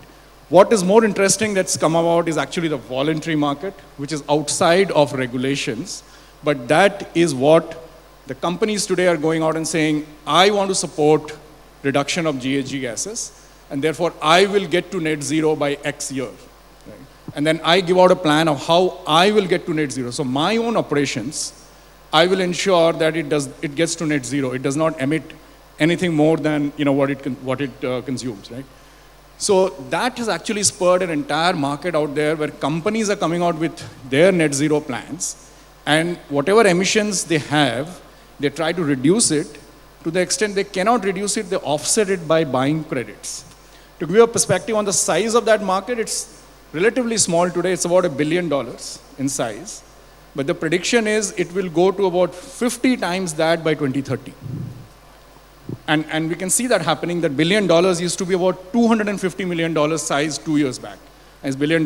What is more interesting that's come about is actually the voluntary market, which is outside of regulations. But that is what the companies today are going out and saying, I want to support reduction of GHG gases, and therefore I will get to net zero by X year. Right? And then I give out a plan of how I will get to net zero. So my own operations, I will ensure that it gets to net zero. It does not emit anything more than what it consumes, right? So that has actually spurred an entire market out there where companies are coming out with their net zero plans, and whatever emissions they have, they try to reduce it. To the extent they cannot reduce it, they offset it by buying credits. To give you a perspective on the size of that market, it's relatively small today. It's about $1 billion in size. But the prediction is it will go to about 50 times that by 2030. And we can see that happening. That $1 billion used to be about $250 million size 2 years back. And it's $1 billion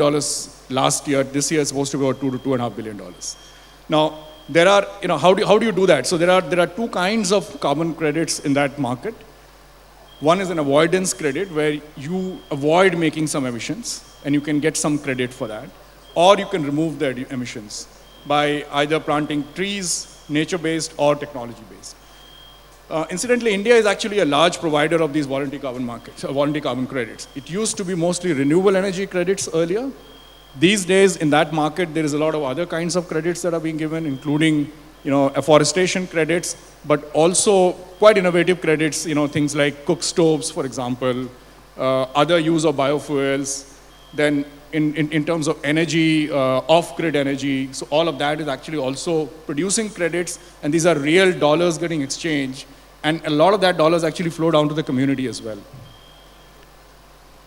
last year. This year it's supposed to be about $2 to $2.5 billion. Now, there are, how do you do that? So there are two kinds of carbon credits in that market. One is an avoidance credit where you avoid making some emissions and you can get some credit for that. Or you can remove the emissions by either planting trees, nature-based or technology-based. Incidentally, India is actually a large provider of these voluntary carbon credits. It used to be mostly renewable energy credits earlier. These days, in that market, there is a lot of other kinds of credits that are being given, including, afforestation credits, but also quite innovative credits, things like cook stoves, for example, other use of biofuels. Then, in terms of energy, off-grid energy, so all of that is actually also producing credits, and these are real dollars getting exchanged, and a lot of that dollars actually flow down to the community as well.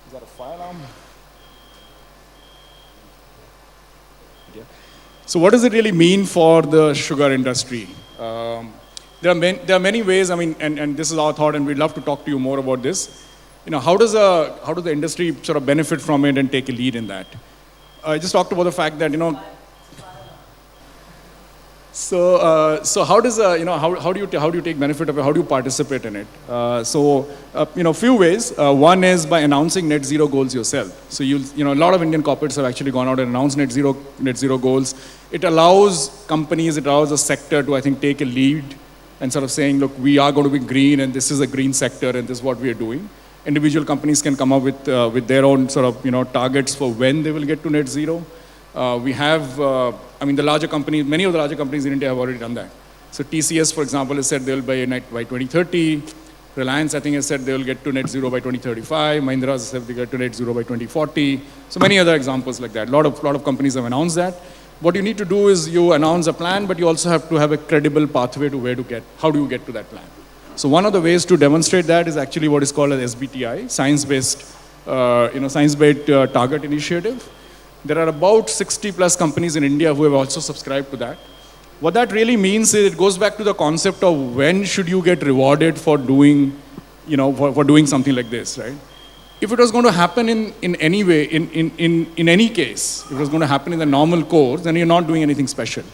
Is that a fire alarm? So what does it really mean for the sugar industry? There are many ways, and this is our thought, and we'd love to talk to you more about this. How does the industry sort of benefit from it and take a lead in that? I just talked about the fact that, so how does, how do you take benefit of it? How do you participate in it? Few ways. One is by announcing net zero goals yourself. So a lot of Indian corporates have actually gone out and announced net zero goals. It allows companies, it allows a sector to, I think, take a lead and sort of saying, look, we are going to be green and this is a green sector and this is what we are doing. Individual companies can come up with their own sort of, targets for when they will get to net zero. We have, the larger companies, many of the larger companies in India have already done that. So TCS, for example, has said they will by 2030. Reliance, I think, has said they will get to net zero by 2035. Mahindra has said they get to net zero by 2040. So many other examples like that. A lot of companies have announced that. What you need to do is you announce a plan, but you also have to have a credible pathway to how do you get to that plan. So one of the ways to demonstrate that is actually what is called as SBTI, science-based target initiative. There are about 60 plus companies in India who have also subscribed to that. What that really means is it goes back to the concept of when should you get rewarded for doing, for doing something like this, right? If it was going to happen in any way, in any case, if it was going to happen in the normal course, then you're not doing anything special.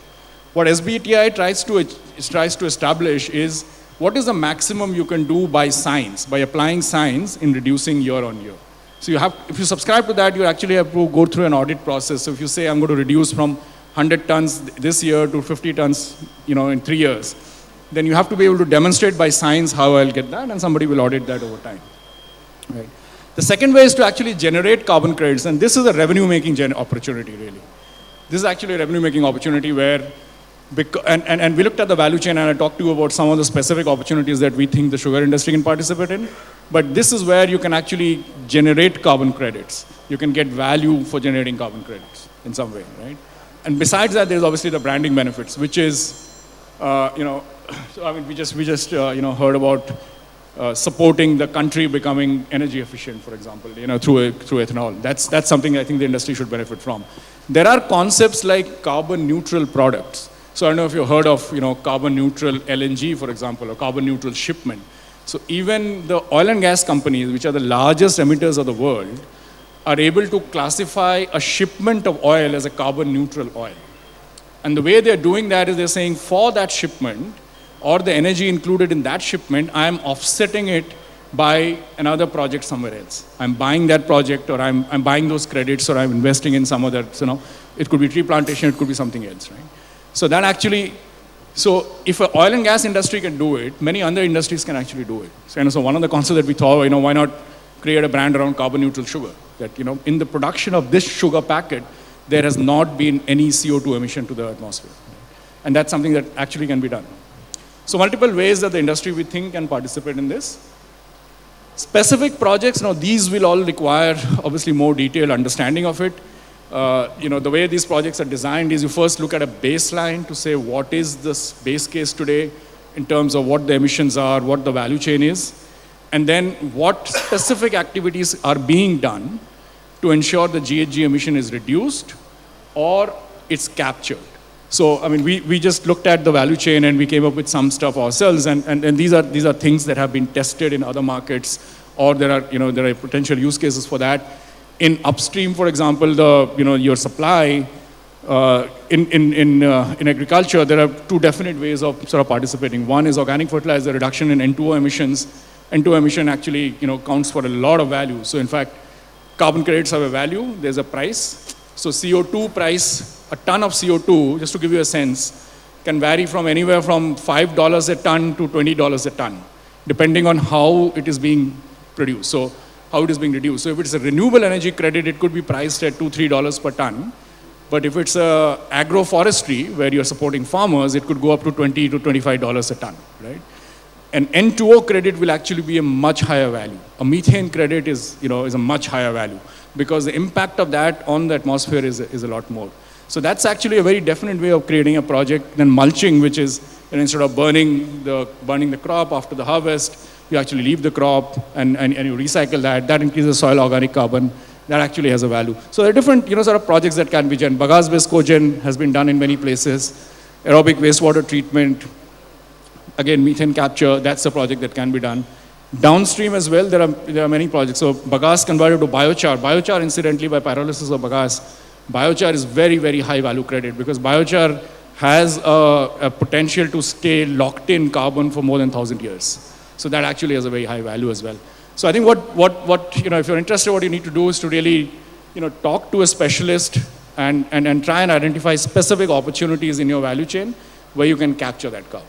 What SBTI tries to establish is what is the maximum you can do by science, by applying science in reducing year on year. So if you subscribe to that, you actually have to go through an audit process. So if you say I'm going to reduce from 100 tons this year to 50 tons, in 3 years, then you have to be able to demonstrate by science how I'll get that, and somebody will audit that over time. Right. The second way is to actually generate carbon credits, and this is a revenue-making opportunity, really. This is actually a revenue-making opportunity where, and we looked at the value chain, and I talked to you about some of the specific opportunities that we think the sugar industry can participate in. But this is where you can actually generate carbon credits. You can get value for generating carbon credits in some way, right? And besides that, there's obviously the branding benefits, which is, we just heard about supporting the country becoming energy efficient, for example, through ethanol. That's something I think the industry should benefit from. There are concepts like carbon neutral products. So I don't know if you've heard of, carbon neutral LNG, for example, or carbon neutral shipment. So even the oil and gas companies, which are the largest emitters of the world, are able to classify a shipment of oil as a carbon neutral oil. And the way they're doing that is they're saying for that shipment, or the energy included in that shipment, I'm offsetting it by another project somewhere else. I'm buying that project, or I'm buying those credits, or I'm investing in some other, it could be tree plantation, it could be something else, right? So that actually, so if an oil and gas industry can do it, many other industries can actually do it. So one of the concepts that we thought, why not create a brand around carbon neutral sugar? That, in the production of this sugar packet, there has not been any CO2 emission to the atmosphere. And that's something that actually can be done. So multiple ways that the industry, we think, can participate in this. Specific projects, these will all require, obviously, more detailed understanding of it. The way these projects are designed is you first look at a baseline to say what is this base case today in terms of what the emissions are, what the value chain is, and then what specific activities are being done to ensure the GHG emission is reduced or it's captured. So, we just looked at the value chain and we came up with some stuff ourselves, and these are things that have been tested in other markets, or there are potential use cases for that. In upstream, for example, your supply, in agriculture, there are two definite ways of sort of participating. One is organic fertilizer reduction in N2O emissions. N2O emission actually, counts for a lot of value. So in fact, carbon credits have a value, there's a price. So CO2 price, a ton of CO2, just to give you a sense, can vary from anywhere from $5 a ton to $20 a ton, depending on how it is being produced. So how it is being reduced. So if it's a renewable energy credit, it could be priced at $2, $3 per ton. But if it's agroforestry, where you're supporting farmers, it could go up to $20 to $25 a ton, right? An N2O credit will actually be a much higher value. A methane credit is a much higher value, because the impact of that on the atmosphere is a lot more. So that's actually a very definite way of creating a project than mulching, which is instead of burning the crop after the harvest, you actually leave the crop and you recycle that. That increases soil organic carbon. That actually has a value. So there are different sort of projects that can be done. Bagasse-based cogen has been done in many places. Aerobic wastewater treatment, again, methane capture, that's a project that can be done. Downstream as well, there are many projects. So bagasse converted to biochar. Biochar, incidentally, by pyrolysis of bagasse, biochar is very, very high value credit, because biochar has a potential to stay locked in carbon for more than 1,000 years. So that actually has a very high value as well. So I think what if you're interested, what you need to do is to really, talk to a specialist and try and identify specific opportunities in your value chain where you can capture that carbon.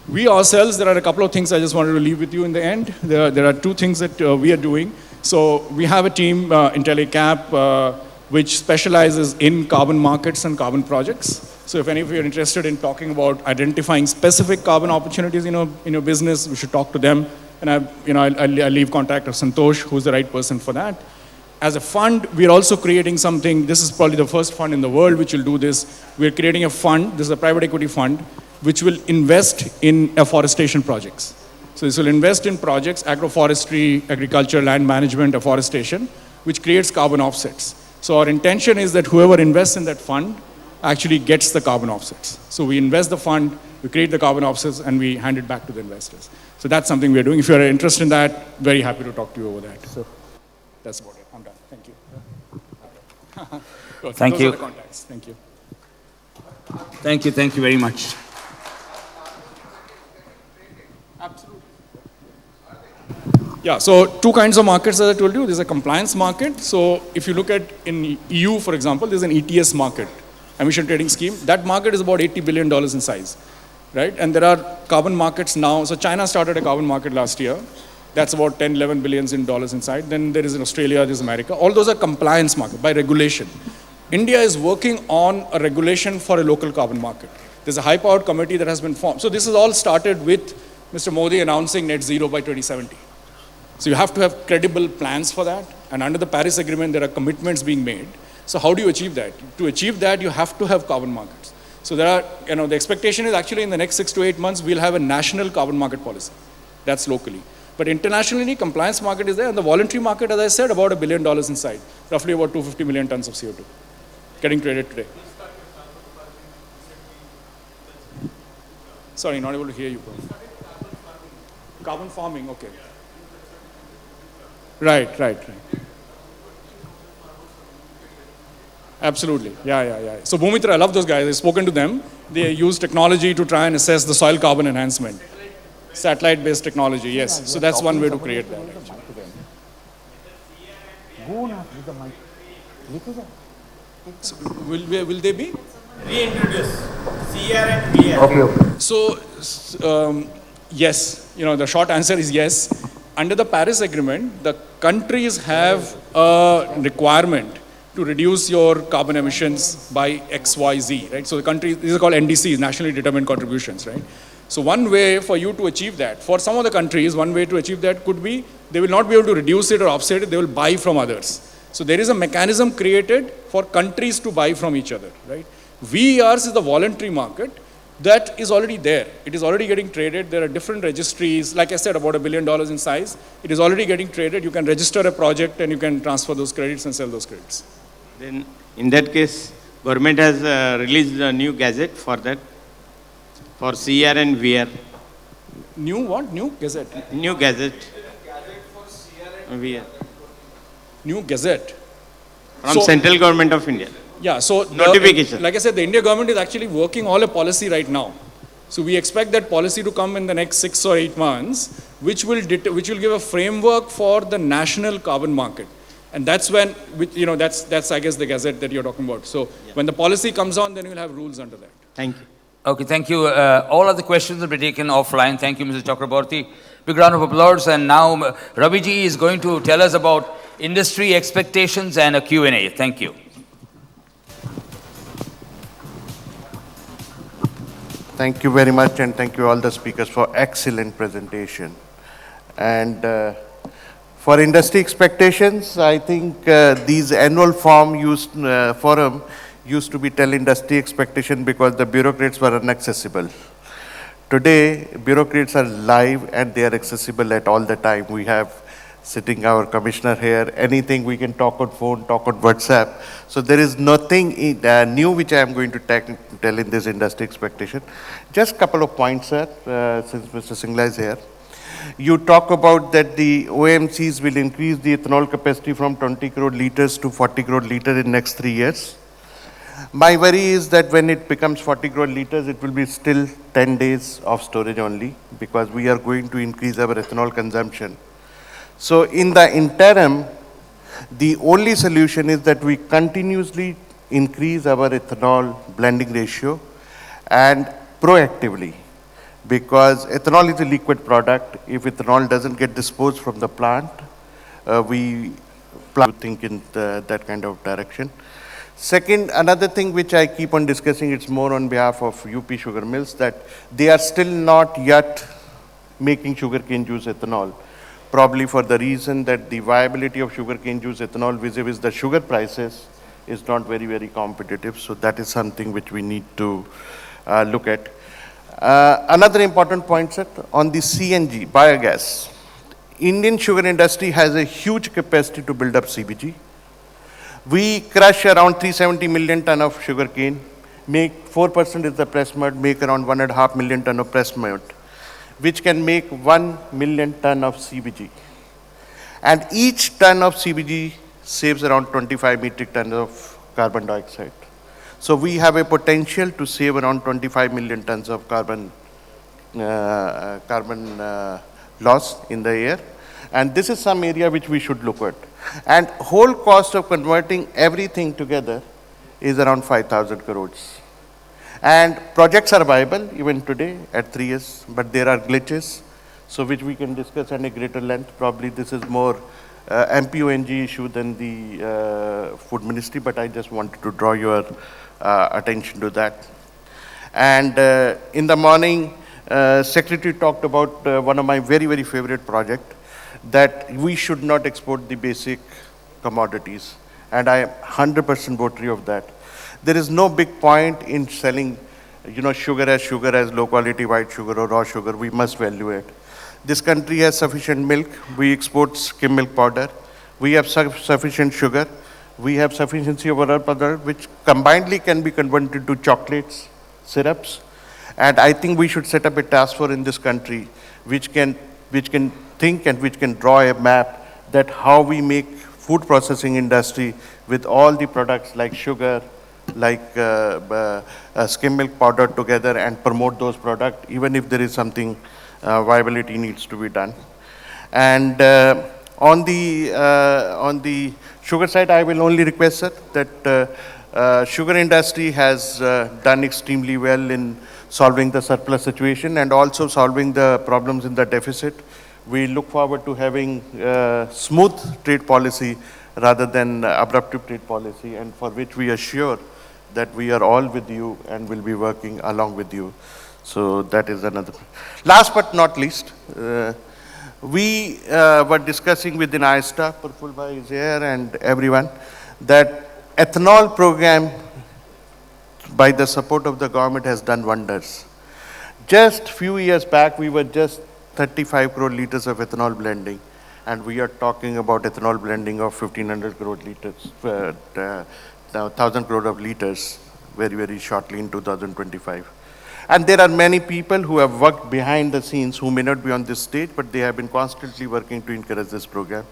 We ourselves, there are a couple of things I just wanted to leave with you in the end. There are two things that we are doing. So we have a team, IntelliCap, which specializes in carbon markets and carbon projects. So if any of you are interested in talking about identifying specific carbon opportunities in your business, we should talk to them. And I'll leave contact of Santosh, who's the right person for that. As a fund, we're also creating something. This is probably the first fund in the world which will do this. We're creating a fund. This is a private equity fund, which will invest in afforestation projects. So this will invest in projects, agroforestry, agriculture, land management, afforestation, which creates carbon offsets. So our intention is that whoever invests in that fund actually gets the carbon offsets. So we invest the fund, we create the carbon offsets, and we hand it back to the investors. So that's something we're doing. If you're interested in that, very happy to talk to you over that. So that's about it. I'm done. Thank you. Thank you. Those are the contacts. Thank you. Thank you very much. Absolutely. Yeah, so two kinds of markets, as I told you. There's a compliance market. So if you look at in EU, for example, there's an ETS market, emission trading scheme. That market is about $80 billion in size, right? And there are carbon markets now. So China started a carbon market last year. That's about 10, 11 billions in dollars inside. Then there is in Australia, there's America. All those are compliance market by regulation. India is working on a regulation for a local carbon market. There's a high-powered committee that has been formed. So this is all started with Mr. Modi announcing net zero by 2070. So you have to have credible plans for that. And under the Paris Agreement, there are commitments being made. So how do you achieve that? To achieve that, you have to have carbon markets. So there are, the expectation is actually in the next 6 to 8 months, we'll have a national carbon market policy. That's locally. But internationally, compliance market is there. And the voluntary market, as I said, about $1 billion inside. Roughly about 250 million tons of CO2 getting traded today. Sorry, not able to hear you. Carbon farming, okay. Right. Absolutely, yeah. So Bhumitra, I love those guys. I've spoken to them. They use technology to try and assess the soil carbon enhancement. Satellite-based technology, yes. So that's one way to create that. So will they be? Reintroduce CR and VR. Okay. So, yes, the short answer is yes. Under the Paris Agreement, the countries have a requirement to reduce your carbon emissions by XYZ, right? So the countries, these are called NDCs, nationally determined contributions, right? So one way for you to achieve that, for some of the countries, one way to achieve that could be, they will not be able to reduce it or offset it, they will buy from others. So there is a mechanism created for countries to buy from each other, right? VERs is the voluntary market that is already there. It is already getting traded. There are different registries, like I said, about $1 billion in size. It is already getting traded. You can register a project and you can transfer those credits and sell those credits. Then in that case, government has released a new gazette for that, for CR and VR. New what? New gazette? New gazette. VR. New gazette. From central government of India. Yeah, so notification. Like I said, the India government is actually working on a policy right now. So we expect that policy to come in the next 6 or 8 months, which will give a framework for the national carbon market. And that's when, that's I guess the gazette that you're talking about. So when the policy comes on, then we'll have rules under that. Thank you. Okay, thank you. All of the questions will be taken offline. Thank you, Mr. Chakraborty. Big round of applause. And now Ravi ji is going to tell us about industry expectations and a Q&A. Thank you. Thank you very much, and thank you all the speakers for excellent presentation. And for industry expectations, I think these annual forum used to be tell industry expectation because the bureaucrats were inaccessible. Today, bureaucrats are live and they are accessible at all the time. We have sitting our commissioner here, anything we can talk on phone, talk on WhatsApp. So there is nothing new which I am going to tell in this industry expectation. Just a couple of points, sir, since Mr. Singla is here. You talk about that the OMCs will increase the ethanol capacity from 20 crore liters to 40 crore liters in next 3 years. My worry is that when it becomes 40 crore liters, it will be still 10 days of storage only because we are going to increase our ethanol consumption. So in the interim, the only solution is that we continuously increase our ethanol blending ratio and proactively, because ethanol is a liquid product. If ethanol doesn't get disposed from the plant, we plan to think in that kind of direction. Second, another thing which I keep on discussing, it's more on behalf of UP sugar mills, that they are still not yet making sugarcane juice ethanol. Probably for the reason that the viability of sugarcane juice ethanol vis-a-vis the sugar prices is not very, very competitive. So that is something which we need to look at. Another important point, sir, on the CNG, biogas. Indian sugar industry has a huge capacity to build up CBG. We crush around 370 million ton of sugarcane, make 4% is the press mud, make around 1.5 million ton of press mud, which can make 1 million ton of CBG. And each ton of CBG saves around 25 metric tons of carbon dioxide. So we have a potential to save around 25 million tons of carbon loss in the air. And this is some area which we should look at. And whole cost of converting everything together is around 5,000 crores. And projects are viable even today at 3 years, but there are glitches, so which we can discuss at a greater length. Probably this is more MPONG issue than the food ministry, but I just wanted to draw your attention to that. And in the morning, Secretary talked about one of my very, very favorite project, that we should not export the basic commodities. And I am 100% votary of that. There is no big point in selling, sugar as low quality white sugar or raw sugar. We must value it. This country has sufficient milk. We export skim milk powder. We have sufficient sugar. We have sufficiency of other products which combinedly can be converted to chocolates, syrups. And I think we should set up a task force in this country which can think and which can draw a map that how we make food processing industry with all the products like sugar, like skim milk powder together and promote those products, even if there is something viability needs to be done. And on the sugar side, I will only request, sir, that sugar industry has done extremely well in solving the surplus situation and also solving the problems in the deficit. We look forward to having smooth trade policy rather than abruptive trade policy, and for which we assure that we are all with you and will be working along with you. So that is another. Last but not least, we were discussing within AISTA, Purfulbhai is here and everyone, that ethanol program by the support of the government has done wonders. Just few years back, we were just 35 crore liters of ethanol blending, and we are talking about ethanol blending of 1,500 crore liters, 1,000 crore of liters very, very shortly in 2025. And there are many people who have worked behind the scenes who may not be on this stage, but they have been constantly working to encourage this program.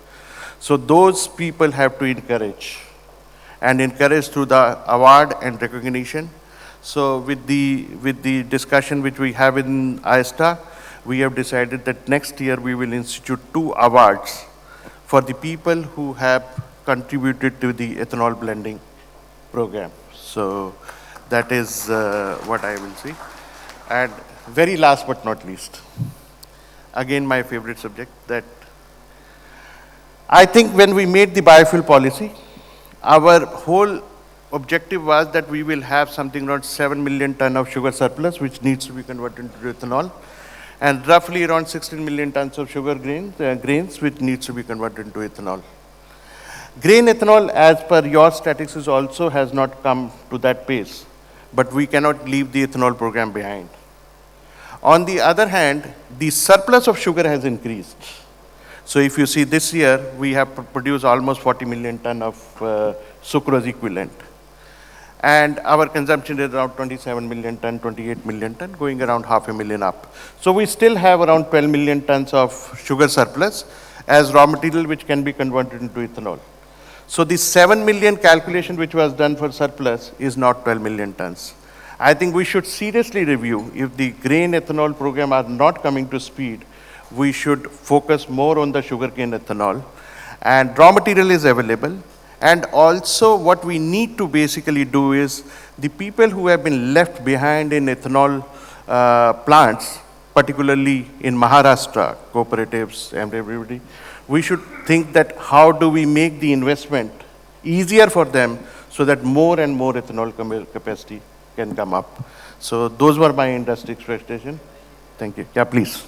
So those people have to encourage, and encourage through the award and recognition. So with the discussion which we have in AISTA, we have decided that next year we will institute 2 awards for the people who have contributed to the ethanol blending program. So that is what I will say. And very last but not least, again my favorite subject, that I think when we made the biofuel policy, our whole objective was that we will have something around 7 million ton of sugar surplus which needs to be converted into ethanol, and roughly around 16 million tons of sugar grains which needs to be converted into ethanol. Grain ethanol, as per your statistics, also has not come to that pace, but we cannot leave the ethanol program behind. On the other hand, the surplus of sugar has increased. So if you see this year, we have produced almost 40 million ton of sucrose equivalent. And our consumption is around 27 million ton, 28 million ton, going around 500,000 up. So we still have around 12 million tons of sugar surplus as raw material which can be converted into ethanol. So the 7 million calculation which was done for surplus is not 12 million tons. I think we should seriously review, if the grain ethanol program are not coming to speed, we should focus more on the sugarcane ethanol. And raw material is available. And also what we need to basically do is, the people who have been left behind in ethanol plants, particularly in Maharashtra, cooperatives and everybody, we should think that how do we make the investment easier for them so that more and more ethanol capacity can come up. So those were my industry expectations. Thank you. Yeah, please.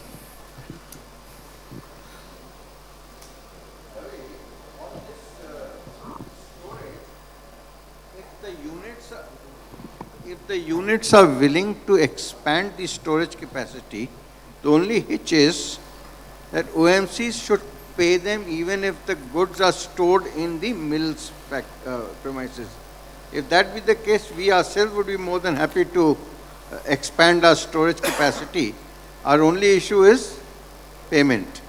If the units are willing to expand the storage capacity, the only hitch is that OMCs should pay them even if the goods are stored in the mill's premises. If that be the case, we ourselves would be more than happy to expand our storage capacity. Our only issue is payment.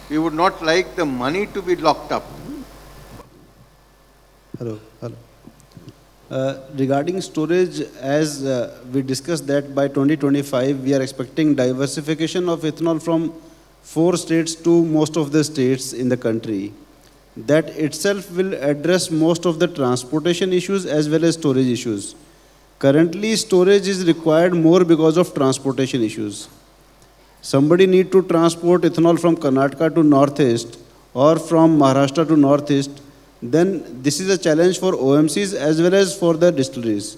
We would not like the money to be locked up. Hello. Regarding storage, as we discussed that by 2025, we are expecting diversification of ethanol from 4 states to most of the states in the country. That itself will address most of the transportation issues as well as storage issues. Currently, storage is required more because of transportation issues. Somebody need to transport ethanol from Karnataka to Northeast or from Maharashtra to Northeast, then this is a challenge for OMCs as well as for the distilleries.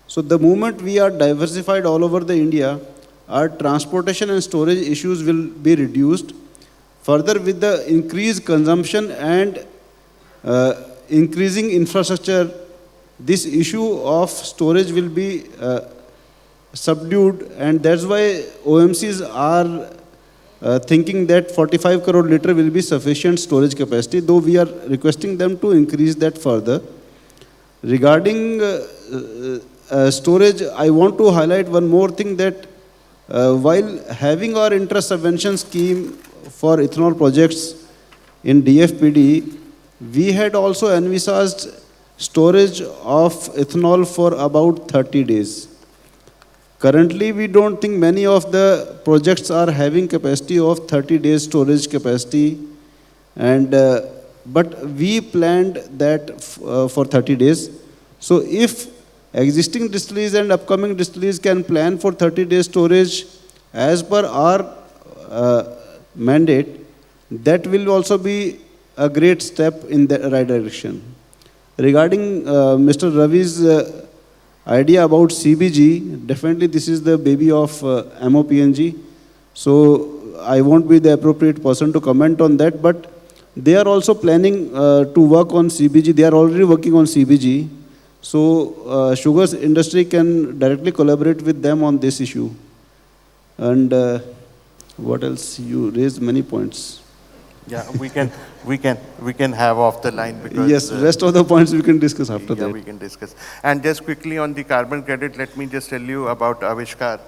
So the moment we are diversified all over the India, our transportation and storage issues will be reduced. Further, with the increased consumption and increasing infrastructure, this issue of storage will be subdued, and that's why OMCs are thinking that 45 crore liter will be sufficient storage capacity, though we are requesting them to increase that further. Regarding storage, I want to highlight one more thing that while having our interest subvention scheme for ethanol projects in DFPD, we had also envisaged storage of ethanol for about 30 days. Currently, we don't think many of the projects are having capacity of 30 days storage capacity, and but we planned that for 30 days. So if existing distilleries and upcoming distilleries can plan for 30 days storage as per our mandate, that will also be a great step in the right direction. Regarding Mr. Ravi's idea about CBG, definitely this is the baby of MOPNG. So I won't be the appropriate person to comment on that, but they are also planning to work on CBG. They are already working on CBG. So sugar industry can directly collaborate with them on this issue. And what else? You raised many points. Yeah, we can have off the line because yes, rest of the points we can discuss after that. Yeah, we can discuss. And just quickly on the carbon credit, let me just tell you about Avishkar.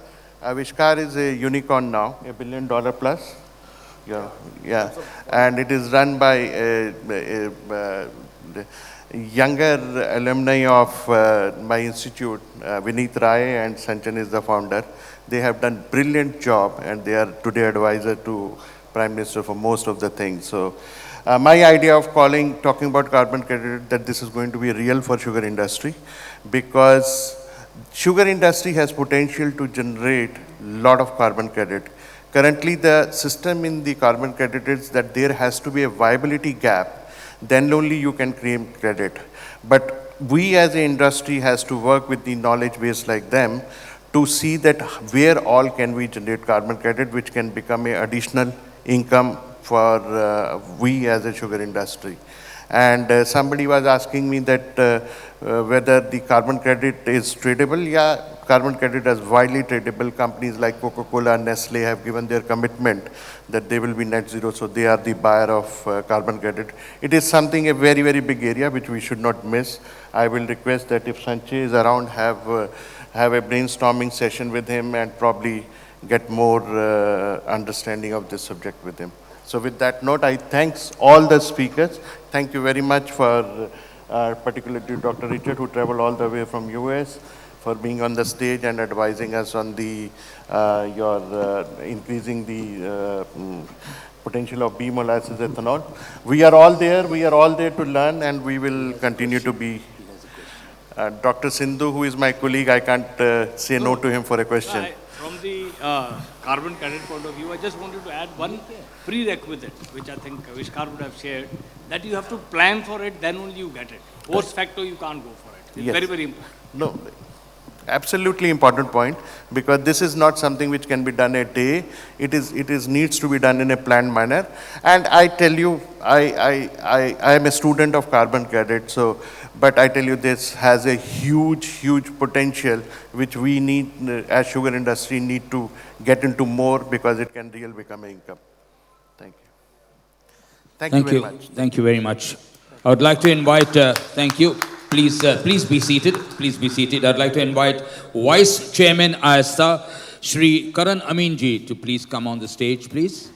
Avishkar is a unicorn now, $1 billion plus. Yeah, and it is run by the younger alumni of my institute, Vineet Rai and Sanchan is the founder. They have done brilliant job and they are today advisor to Prime Minister for most of the things. So my idea of talking about carbon credit, that this is going to be real for sugar industry, because sugar industry has potential to generate a lot of carbon credit. Currently, the system in the carbon credit is that there has to be a viability gap, then only you can claim credit. But we as an industry has to work with the knowledge base like them to see that where all can we generate carbon credit, which can become an additional income for we as a sugar industry. And somebody was asking me that whether the carbon credit is tradable. Yeah, carbon credit is widely tradable. Companies like Coca-Cola and Nestle have given their commitment that they will be net zero, so they are the buyer of carbon credit. It is something, a very, very big area which we should not miss. I will request that if Sanjay is around, have a brainstorming session with him and probably get more understanding of this subject with him. So with that note, I thanks all the speakers. Thank you very much for particularly Dr. Richard, who traveled all the way from US, for being on the stage and advising us on the increasing the potential of bee molasses ethanol. We are all there to learn, and we will continue to be. Dr. Sindhu, who is my colleague, I can't say no to him for a question. From the carbon credit point of view, I just wanted to add one prerequisite, which I think Avishkar would have shared, that you have to plan for it, then only you get it. Post facto, you can't go for it. It's yes. very, very important. No, absolutely important point, because this is not something which can be done a day. It needs to be done in a planned manner. And I tell you, I am a student of carbon credit, so. But I tell you, this has a huge, huge potential, which we need, as sugar industry, need to get into more, because it can really become an income. Thank you. Thank you very much. Thank you very much. I would like to invite, thank you. Please be seated. Please be seated. I'd like to invite Vice Chairman AISTA, Shri Karan Aminji, to please come on the stage, please.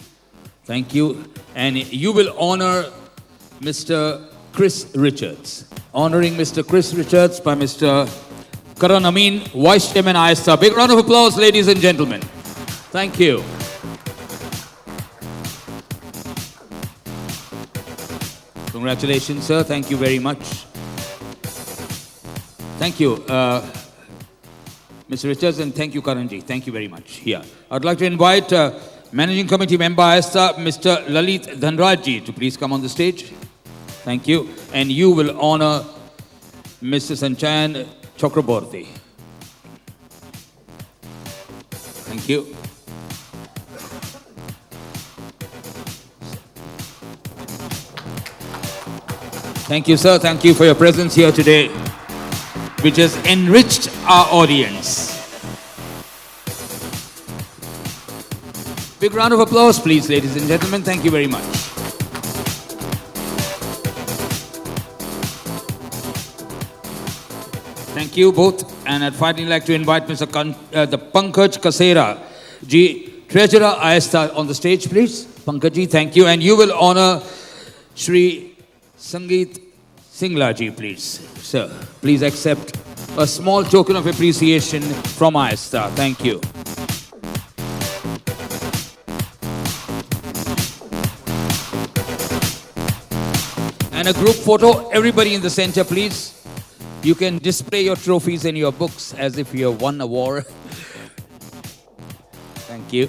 Thank you. And you will honor Mr. Chris Richards. Honoring Mr. Chris Richards by Mr. Karan Amin, Vice Chairman AISTA. Big round of applause, ladies and gentlemen. Thank you. Congratulations, sir. Thank you very much. Thank you, Mr. Richards, and thank you, Karanji. Thank you very much. Yeah. I'd like to invite Managing Committee Member AISTA, Mr. Lalit Dhanrajji, to please come on the stage. Thank you. And you will honor Mr. Sanchan Chakraborty. Thank you. Thank you, sir. Thank you for your presence here today, which has enriched our audience. Big round of applause, please, ladies and gentlemen. Thank you very much. Thank you both. And I'd finally like to invite Mr. the Pankaj Kasera ji, Treasurer AISTA, on the stage, please. Pankaj ji, thank you. And you will honor Shri Sangeet Singla ji, please. Sir, please accept a small token of appreciation from AISTA. Thank you. And a group photo, everybody in the center, please. You can display your trophies and your books as if you have won a war. Thank you.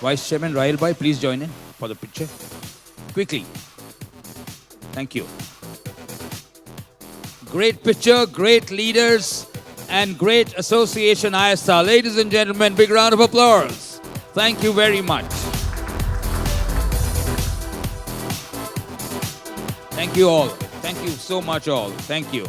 Vice Chairman Rahil Bhai, please join in for the picture. Quickly. Thank you. Great picture, great leaders, and great association AISTA. Ladies and gentlemen, big round of applause. Thank you very much. Thank you all. Thank you so much all. Thank you.